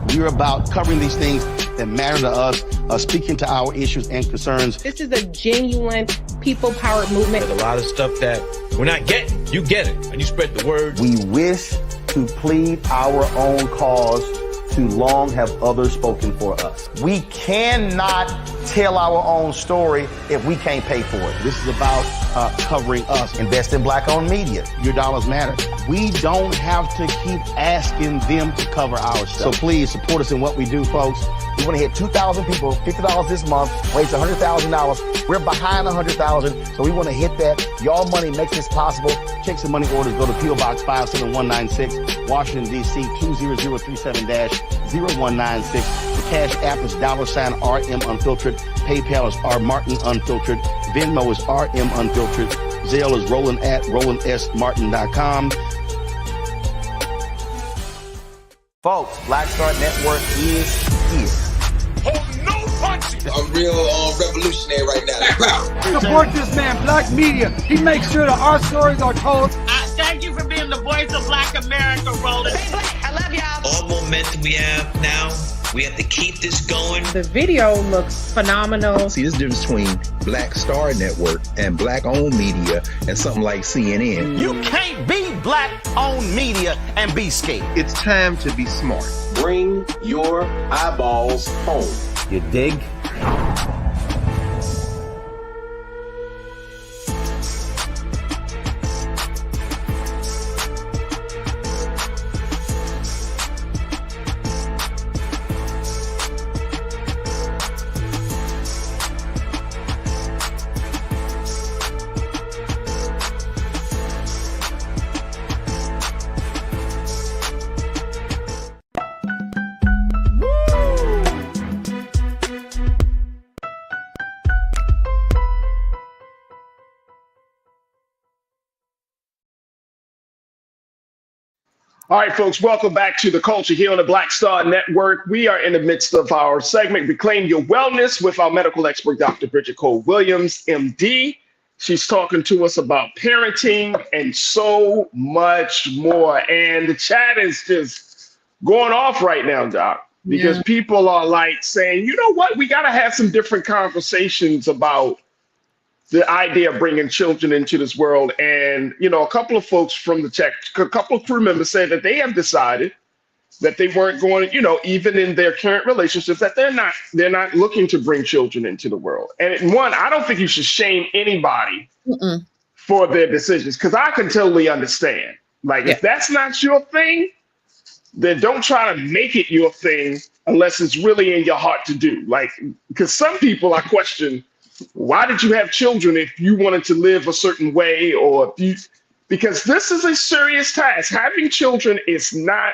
we're about covering these things that matter to us, speaking to our issues and concerns. This is a genuine people-powered movement. There's a lot of stuff that we're not getting. You get it, and you spread the word. We wish to plead our own cause. Too long have others spoken for us. We cannot tell our own story if we can't pay for it. This is about covering us. Invest in black-owned media. Your dollars matter. We don't have to keep asking them to cover our stuff. So please support us in what we do, folks. We want to hit 2,000 people, $50 this month, raise $100,000. We're behind 100,000, so we want to hit that. Y'all money makes this possible. Check some money orders. Go to P.O. Box 57196, Washington, D.C. 20037-0196. The Cash App is $RM Unfiltered. PayPal is R Martin Unfiltered. Venmo is RM Unfiltered. Zelle is Roland at RolandSMartin.com. Folks, Black Star Network is here. Oh, no punching! I'm real revolutionary right now. Support this man, Black Media. He makes sure that our stories are told. Thank you for being the voice of Black America, Roland. Hey, Black, I love y'all. All momentum we have now, we have to keep this going. The video looks phenomenal. See, this difference between Black Star Network and black-owned media and something like CNN. You can't be black-owned media and be scared. It's time to be smart. Bring your eyeballs home. You dig? All right, folks, welcome back to The Culture here on the Black Star Network. We are in the midst of our segment, Reclaim Your Wellness, with our medical expert, Dr. Bridget Cole-Williams, MD. She's talking to us about parenting and so much more. And the chat is just going off right now, Doc, because people are like saying, you know what, we got to have some different conversations about the idea of bringing children into this world. And, you know, a couple of folks from the chat, a couple of crew members said that they have decided that they weren't going, you know, even in their current relationships, that they're not looking to bring children into the world. And one, I don't think you should shame anybody for their decisions, because I can totally understand. Like, if that's not your thing, then don't try to make it your thing unless it's really in your heart to do. Like, because some people, I question, why did you have children if you wanted to live a certain way, or if you, because this is a serious task. Having children is not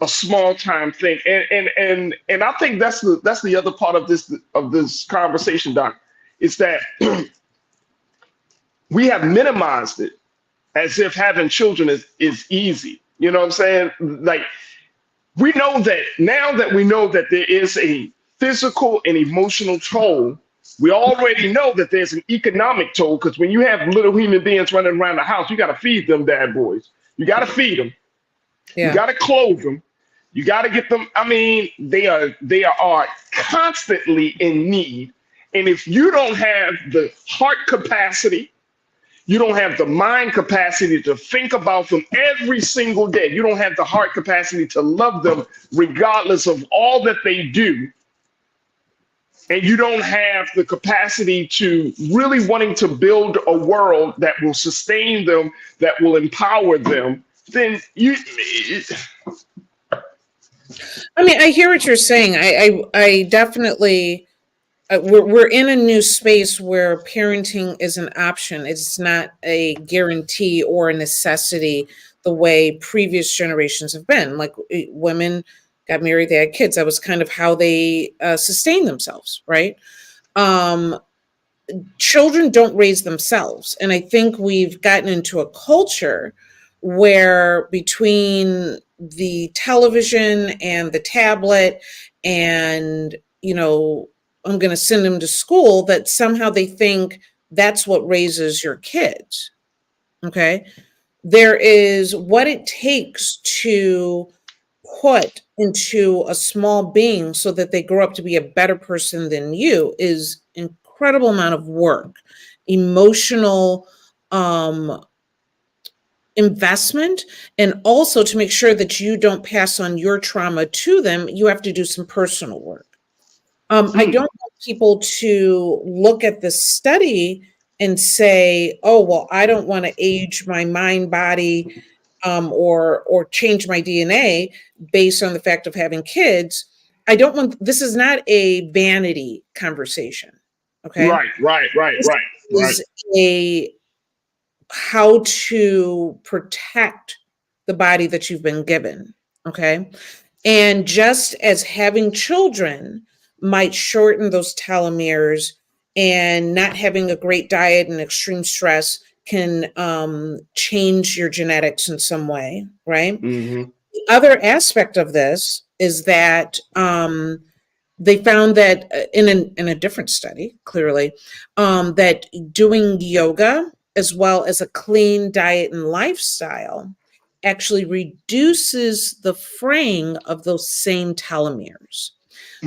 a small time thing. And I think that's the other part of this conversation, Doc, is that we have minimized it as if having children is easy. You know what I'm saying? Like, we know that now that we know that there is a physical and emotional toll, we already know that there's an economic toll, because when you have little human beings running around the house, you got to feed them bad boys. You got to feed them. You got to clothe them. You got to get them. I mean, they are constantly in need. And if you don't have the heart capacity, you don't have the mind capacity to think about them every single day, you don't have the heart capacity to love them regardless of all that they do, and you don't have the capacity to really wanting to build a world that will sustain them, that will empower them, then I mean, I hear what you're saying. I definitely, we're in a new space where parenting is an option. It's not a guarantee or a necessity the way previous generations have been. Like, women got married, they had kids. That was kind of how they sustained themselves, right? Children don't raise themselves. And I think we've gotten into a culture where between the television and the tablet and, you know, I'm going to send them to school, that somehow they think that's what raises your kids. Okay. There is what it takes to put into a small being so that they grow up to be a better person than you is incredible amount of work, emotional investment, and also to make sure that you don't pass on your trauma to them, you have to do some personal work. I don't want people to look at this study and say, oh, well, I don't want to age my mind, body, or change my DNA based on the fact of having kids. I don't want, this is not a vanity conversation. Okay. Right. This is a how to protect the body that you've been given. Okay. And just as having children might shorten those telomeres, and not having a great diet and extreme stress can change your genetics in some way, right? The other aspect of this is that they found that in a different study, clearly, that doing yoga as well as a clean diet and lifestyle actually reduces the fraying of those same telomeres.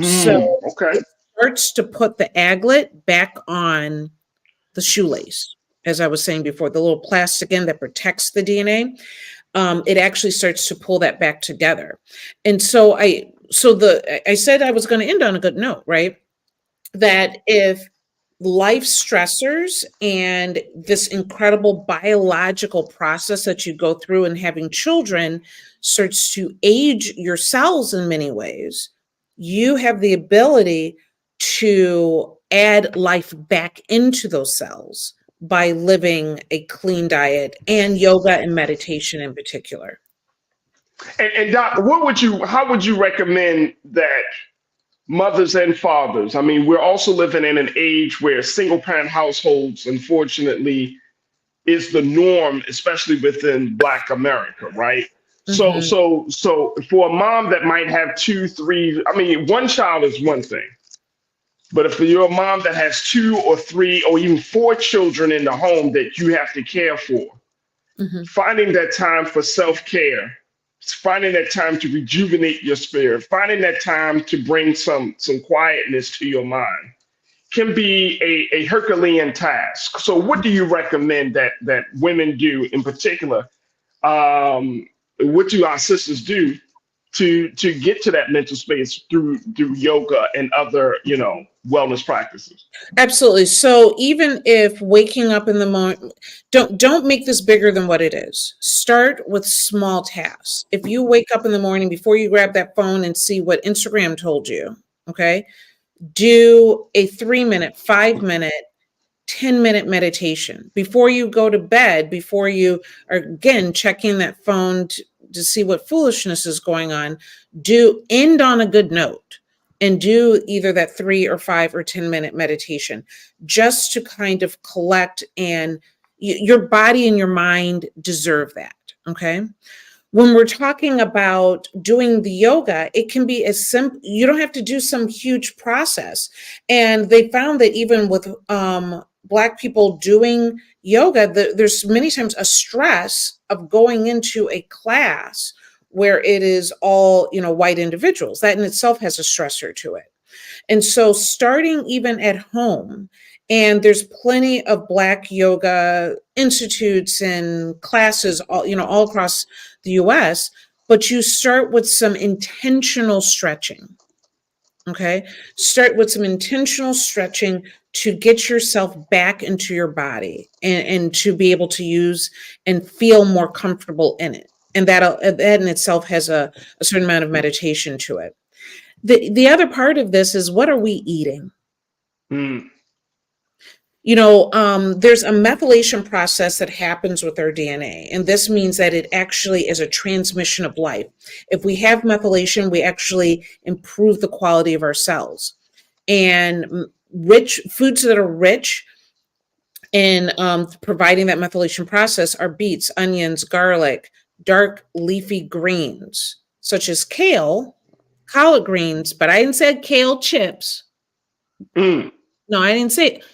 So it starts to put the aglet back on the shoelace, as I was saying before, the little plastic end that protects the DNA. It actually starts to pull that back together. And so I said I was going to end on a good note, right? That if life stressors and this incredible biological process that you go through in having children starts to age your cells in many ways, you have the ability to add life back into those cells by living a clean diet and yoga and meditation in particular. And Doc, how would you recommend that mothers and fathers? I mean, we're also living in an age where single parent households, unfortunately, is the norm, especially within Black America, right? So for a mom that might have 2, 3, I mean, one child is one thing. But if you're a mom that has 2 or 3 or even 4 children in the home that you have to care for, finding that time for self-care, finding that time to rejuvenate your spirit, finding that time to bring some quietness to your mind can be a Herculean task. So what do you recommend that women do in particular? What do our sisters do to get to that mental space through yoga and other, wellness practices? Absolutely. So even if waking up in the morning, don't make this bigger than what it is. Start with small tasks. If you wake up in the morning, before you grab that phone and see what Instagram told you, okay, do a 3-minute, 5-minute, 10-minute meditation before you go to bed, before you are again checking that phone to see what foolishness is going on. Do end on a good note and do either that 3 or 5 or 10-minute meditation just to kind of collect, and your body and your mind deserve that. Okay. When we're talking about doing the yoga, it can be as simple. You don't have to do some huge process. And they found that even with Black people doing yoga, there's many times a stress of going into a class where it is all, white individuals. That in itself has a stressor to it. And so starting even at home, and there's plenty of Black yoga institutes and classes all across the US, but you start with some intentional stretching. Okay. Start with some intentional stretching to get yourself back into your body and to be able to use and feel more comfortable in it. And that in itself has a certain amount of meditation to it. The other part of this is, what are we eating? There's a methylation process that happens with our DNA, and this means that it actually is a transmission of life. If we have methylation, we actually improve the quality of our cells. And foods that are rich in providing that methylation process are beets, onions, garlic, dark leafy greens, such as kale, collard greens, but I didn't say kale chips. No, I didn't say it.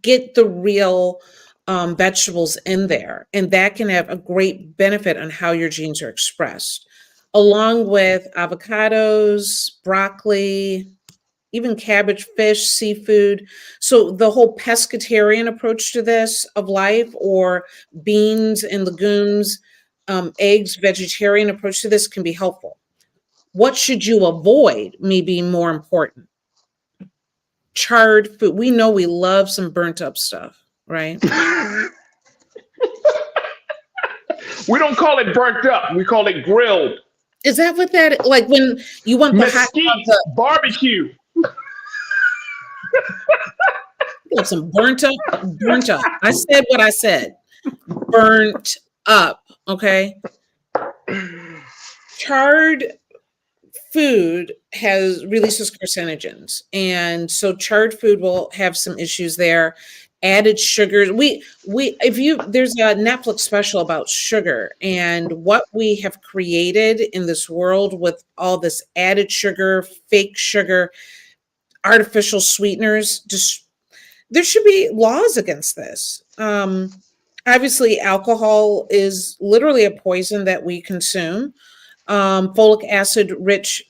Get the real vegetables in there, and that can have a great benefit on how your genes are expressed, along with avocados, broccoli, even cabbage, fish, seafood. So the whole pescatarian approach to this of life, or beans and legumes, eggs, vegetarian approach to this can be helpful. What should you avoid may be more important. Charred food. We know we love some burnt up stuff, right? We don't call it burnt up. We call it grilled. Is that what that, like when you want the mesquite barbecue? Some burnt up. I said what I said. Burnt up. Okay. Charred food releases carcinogens, and so charred food will have some issues there. Added sugars. There's a Netflix special about sugar and what we have created in this world with all this added sugar, fake sugar, artificial sweeteners. There should be laws against this. Obviously, alcohol is literally a poison that we consume. Folic acid rich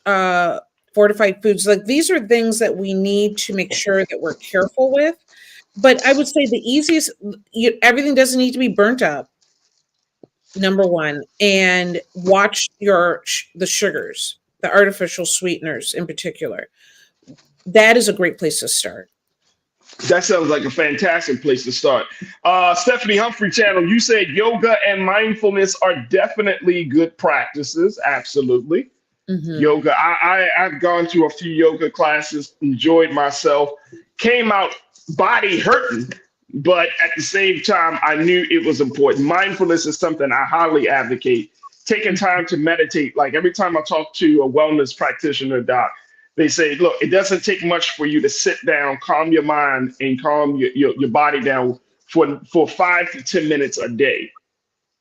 fortified foods, like these are things that we need to make sure that we're careful with. But I would say the easiest, everything doesn't need to be burnt up, number one, and watch the sugars, the artificial sweeteners in particular. That is a great place to start. That sounds like a fantastic place to start. Stephanie Humphrey channel, you said yoga and mindfulness are definitely good practices. Absolutely. Yoga. I've gone to a few yoga classes, enjoyed myself, came out body hurting, but at the same time, I knew it was important. Mindfulness is something I highly advocate. Taking time to meditate. Like every time I talk to a wellness practitioner, doc, they say, look, it doesn't take much for you to sit down, calm your mind, and calm your body down for 5 to 10 minutes a day.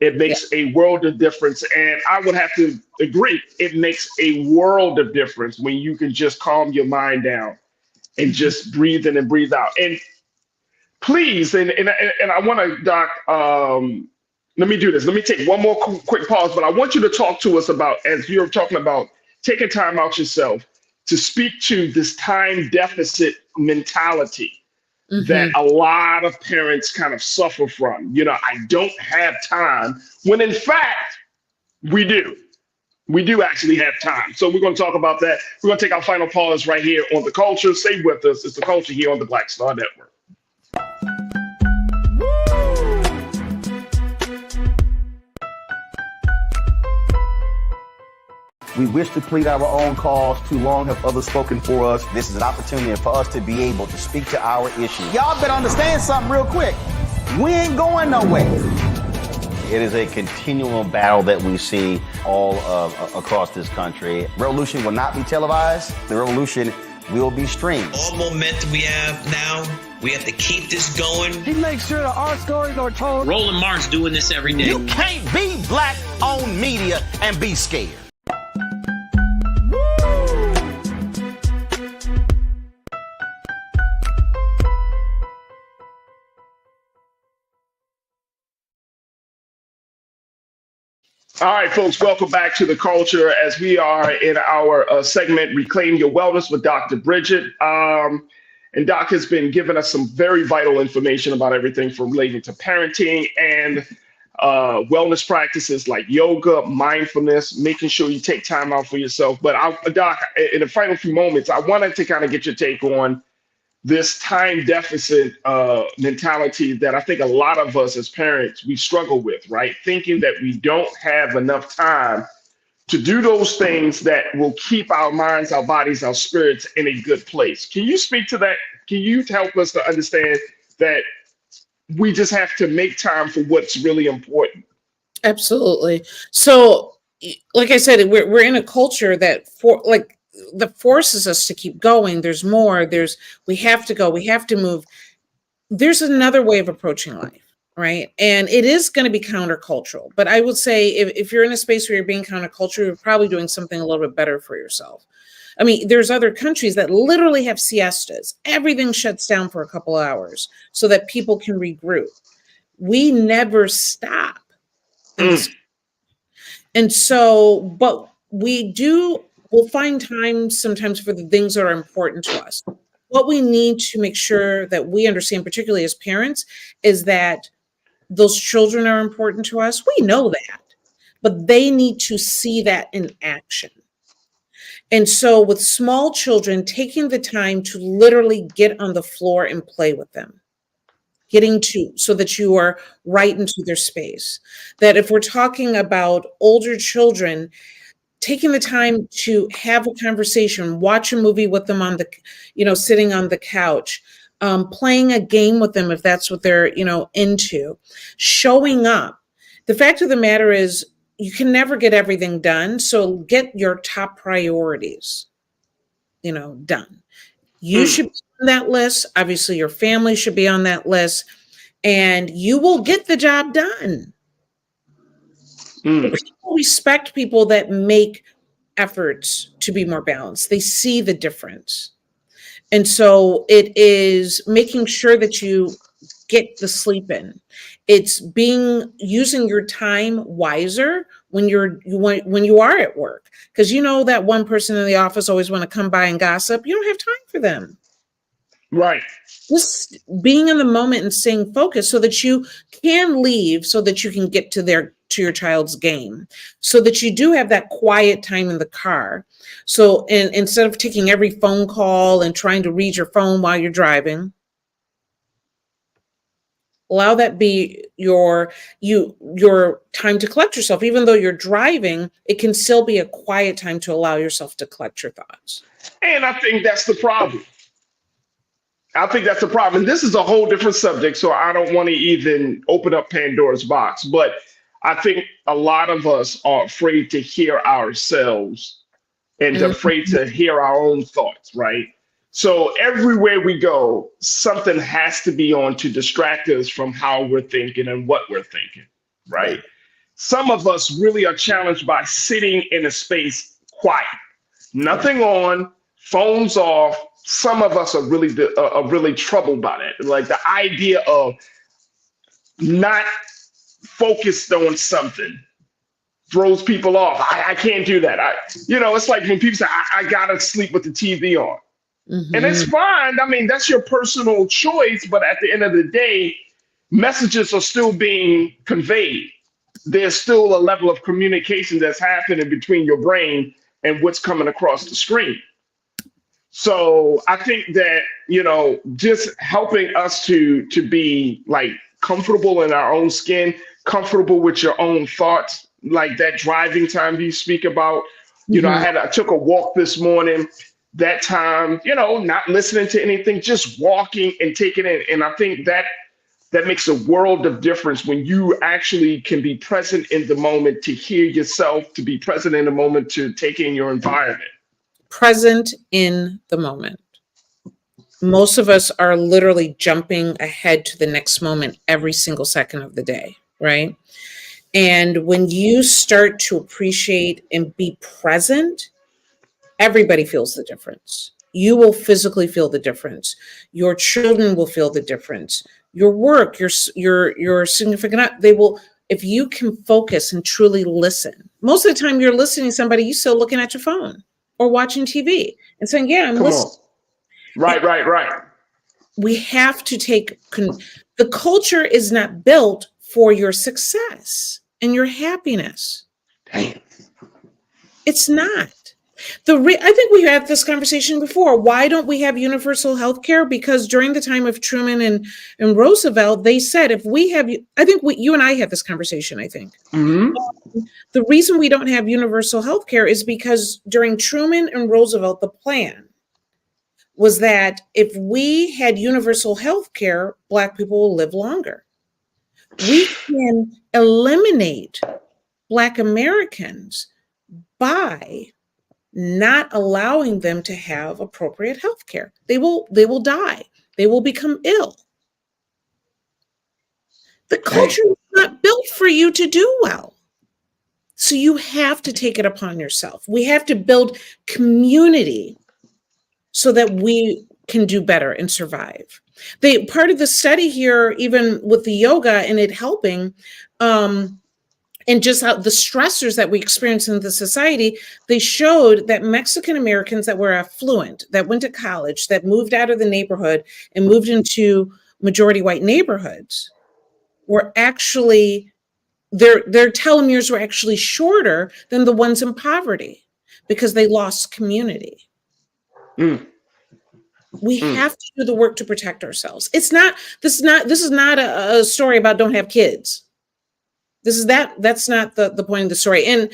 It makes a world of difference. And I would have to agree, it makes a world of difference when you can just calm your mind down and just breathe in and breathe out. And please, and I want to, Doc, let me do this. Let me take one more quick pause, but I want you to talk to us about, as you're talking about taking time out yourself, to speak to this time deficit mentality that a lot of parents kind of suffer from. You know, I don't have time, when in fact, we do. We do actually have time. So we're going to talk about that. We're going to take our final pause right here on The Culture. Stay with us. It's The Culture here on the Black Star Network. We wish to plead our own cause. Too long have others spoken for us. This is an opportunity for us to be able to speak to our issues. Y'all better understand something real quick. We ain't going nowhere. It is a continual battle that we see all across this country. Revolution will not be televised. The revolution will be streamed. All momentum we have now, we have to keep this going. He makes sure that our stories are told. Roland Martin's doing this every day. You can't be black-owned media and be scared. All right, folks, welcome back to The Culture as we are in our segment, Reclaim Your Wellness with Dr. Bridget. And Doc has been giving us some very vital information about everything from relating to parenting and wellness practices like yoga, mindfulness, making sure you take time out for yourself. But Doc, in the final few moments, I wanted to kind of get your take on this time deficit mentality that I think a lot of us as parents, we struggle with, right? Thinking that we don't have enough time to do those things that will keep our minds, our bodies, our spirits in a good place. Can you speak to that? Can you help us to understand that we just have to make time for what's really important? Absolutely. So, like I said, we're in a culture that that forces us to keep going. There's more. We have to go. We have to move. There's another way of approaching life, right? And it is going to be countercultural. But I would say if you're in a space where you're being countercultural, you're probably doing something a little bit better for yourself. I mean, there's other countries that literally have siestas. Everything shuts down for a couple of hours so that people can regroup. We never stop. And so, but we'll find time sometimes for the things that are important to us. What we need to make sure that we understand, particularly as parents, is that those children are important to us. We know that, but they need to see that in action. And so with small children, taking the time to literally get on the floor and play with them, so that you are right into their space. That if we're talking about older children, taking the time to have a conversation, watch a movie with them sitting on the couch, playing a game with them if that's what they're, into, showing up. The fact of the matter is you can never get everything done. So get your top priorities, done. You should be on that list. Obviously, your family should be on that list, and you will get the job done. People respect people that make efforts to be more balanced. They see the difference. And so it is making sure that you get the sleep in. It's using your time wiser when you are at work. Because that one person in the office always want to come by and gossip. You don't have time for them. Right. Just being in the moment and staying focused so that you can leave, so that you can get to your child's game, so that you do have that quiet time in the car. So instead of taking every phone call and trying to read your phone while you're driving, allow that be your time to collect yourself. Even though you're driving, it can still be a quiet time to allow yourself to collect your thoughts. And I think that's the problem. And this is a whole different subject, so I don't want to even open up Pandora's box. But I think a lot of us are afraid to hear ourselves and afraid to hear our own thoughts, right? So everywhere we go, something has to be on to distract us from how we're thinking and what we're thinking, right? some of us really are challenged by sitting in a space quiet, nothing on, phones off. Some of us are really troubled by that. Like the idea of not focused on something throws people off. I can't do that. It's like when people say, I gotta sleep with the TV on. And it's fine. I mean, that's your personal choice. But at the end of the day, messages are still being conveyed. There's still a level of communication that's happening between your brain and what's coming across the screen. So I think that, just helping us to be like comfortable in our own skin, comfortable with your own thoughts, like that driving time you speak about. I took a walk this morning. That time, not listening to anything, just walking and taking it. And I think that makes a world of difference when you actually can be present in the moment, to hear yourself, to be present in the moment, to take in your environment. Present in the moment. Most of us are literally jumping ahead to the next moment every single second of the day, right? And when you start to appreciate and be present, everybody feels the difference. You will physically feel the difference. Your children will feel the difference. Your work, your significant, they will, if you can focus and truly listen. Most of the time you're listening to somebody, you're still looking at your phone or watching TV and saying, yeah, I'm listening. Right. We have to take, the culture is not built for your success and your happiness. Damn. It's not. I think we had this conversation before. Why don't we have universal health care? Because during the time of Truman and Roosevelt, they said, if we have, you and I had this conversation, I think. The reason we don't have universal health care is because during Truman and Roosevelt, the plan was that if we had universal health care, Black people will live longer. We can eliminate Black Americans by not allowing them to have appropriate health care. They will die. They will become ill. The culture is not built for you to do well. So you have to take it upon yourself. We have to build community so that we can do better and survive. Part of the study here, even with the yoga and it helping, and just how the stressors that we experience in the society, they showed that Mexican Americans that were affluent, that went to college, that moved out of the neighborhood and moved into majority white neighborhoods were actually, their telomeres were actually shorter than the ones in poverty because they lost community. We have to do the work to protect ourselves. This is not a story about don't have kids. That's not the point of the story. And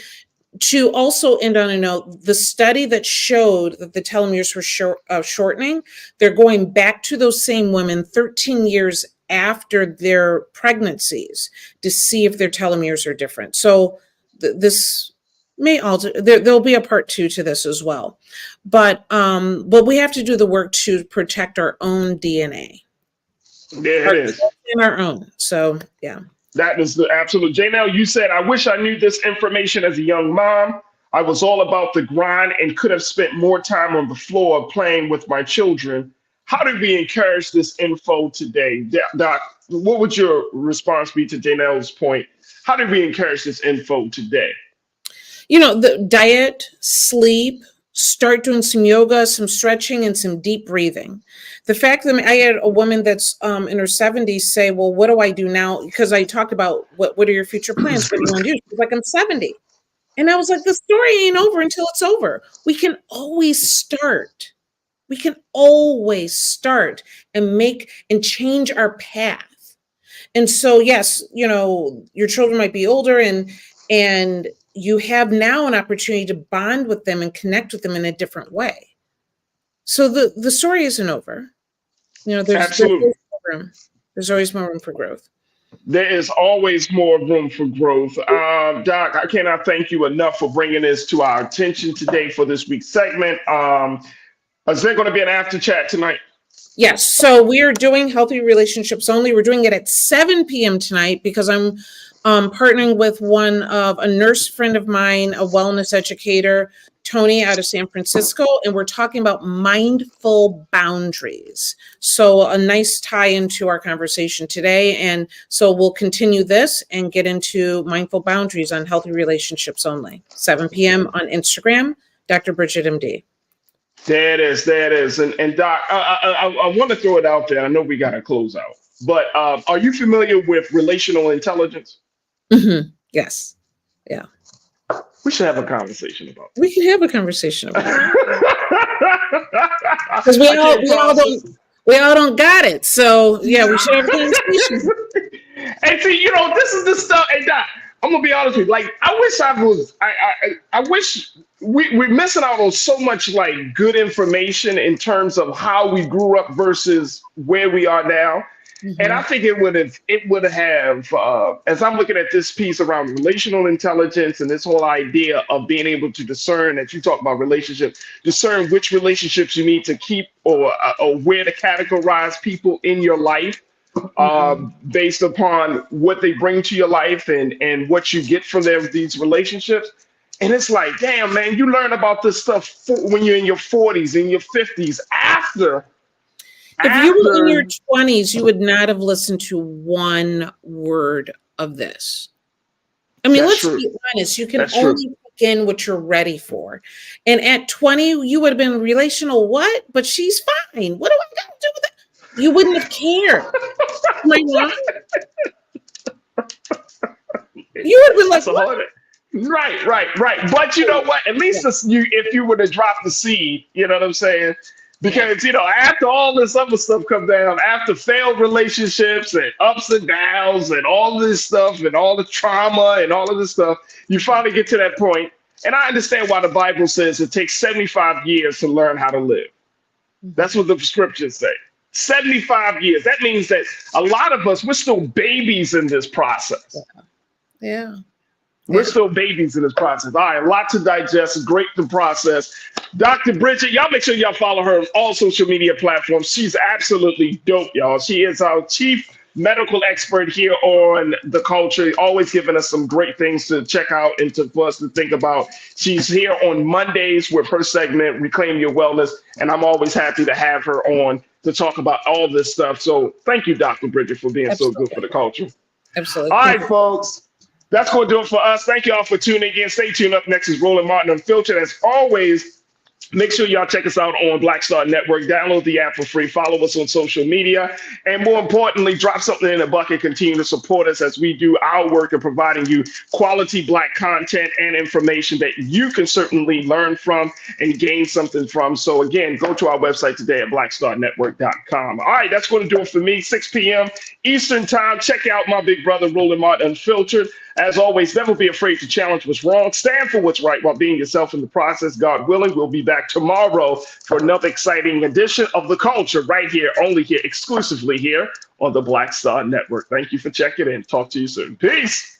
to also end on a note, the study that showed that the telomeres were shortening, they're going back to those same women 13 years after their pregnancies to see if their telomeres are different. So this may alter, there'll be a part 2 to this as well. But we have to do the work to protect our own DNA. Yeah, it is. And our own. So, yeah. That is the absolute. Janelle, you said, I wish I knew this information as a young mom. I was all about the grind and could have spent more time on the floor playing with my children. How do we encourage this info today? Doc, what would your response be to Janelle's point? How do we encourage this info today? The diet, sleep, start doing some yoga, some stretching, and some deep breathing. The fact that I had a woman that's in her 70s say, well, what do I do now? Because I talked about what are your future plans? What do you want to do? She's like, I'm 70. And I was like, the story ain't over until it's over. We can always start. We can always start and make and change our path. And so, yes, your children might be older and you have now an opportunity to bond with them and connect with them in a different way. So the story isn't over. Absolutely. There's always more room for growth. There is always more room for growth. Doc, I cannot thank you enough for bringing this to our attention today for this week's segment. Is there going to be an after chat tonight? Yes. So we are doing Healthy Relationships Only. We're doing it at 7 p.m. tonight because I'm partnering with a nurse friend of mine, a wellness educator, Tony out of San Francisco, and we're talking about mindful boundaries. So a nice tie into our conversation today. And so we'll continue this and get into mindful boundaries on Healthy Relationships Only, 7 p.m. on Instagram, Dr. Bridget MD. There it is. And Doc, I want to throw it out there. I know we got to close out, but are you familiar with relational intelligence? Mm-hmm. Yes. Yeah. We should have a conversation about it. We can have a conversation about it. Because we all don't got it. So yeah, we should have a conversation. And see, this is the stuff. And Doc, I'm gonna be honest with you. Like, I wish we're missing out on so much like good information in terms of how we grew up versus where we are now. Mm-hmm. And I think it would have, as I'm looking at this piece around relational intelligence and this whole idea of being able to discern, as you talk about relationships, discern which relationships you need to keep or where to categorize people in your life based upon what they bring to your life and what you get from these relationships. And it's like, damn, man, you learn about this stuff when you're in your 40s, in your 50s, If you were in your 20s, you would not have listened to one word of this. I mean, let's be honest. You can only begin what you're ready for. And at 20, you would have been relational what? But she's fine. What do I got to do with it? You wouldn't have cared. Am I wrong? You would have been like, what? Right. But you know what? At least if you were to drop the seed, you know what I'm saying? Because, after all this other stuff comes down, after failed relationships and ups and downs and all this stuff and all the trauma and all of this stuff, you finally get to that point. And I understand why the Bible says it takes 75 years to learn how to live. That's what the scriptures say. 75 years. That means that a lot of us, we're still babies in this process. Yeah. We're still babies in this process. All right, a lot to digest, great to process. Dr. Bridget, y'all make sure y'all follow her on all social media platforms. She's absolutely dope, y'all. She is our chief medical expert here on The Culture, always giving us some great things to check out and for us to think about. She's here on Mondays with her segment, Reclaim Your Wellness, and I'm always happy to have her on to talk about all this stuff. So thank you, Dr. Bridget, for being so good for the culture. Absolutely. All right, folks. That's going to do it for us. Thank you all for tuning in. Stay tuned. Up next is Roland Martin Unfiltered. As always, make sure y'all check us out on Black Star Network. Download the app for free. Follow us on social media. And more importantly, drop something in the bucket. Continue to support us as we do our work of providing you quality Black content and information that you can certainly learn from and gain something from. So again, go to our website today at blackstarnetwork.com. All right, that's going to do it for me. 6 p.m. Eastern time. Check out my big brother, Roland Martin Unfiltered. As always, never be afraid to challenge what's wrong. Stand for what's right while being yourself in the process. God willing, we'll be back tomorrow for another exciting edition of The Culture right here, only here, exclusively here on the Black Star Network. Thank you for checking in. Talk to you soon. Peace.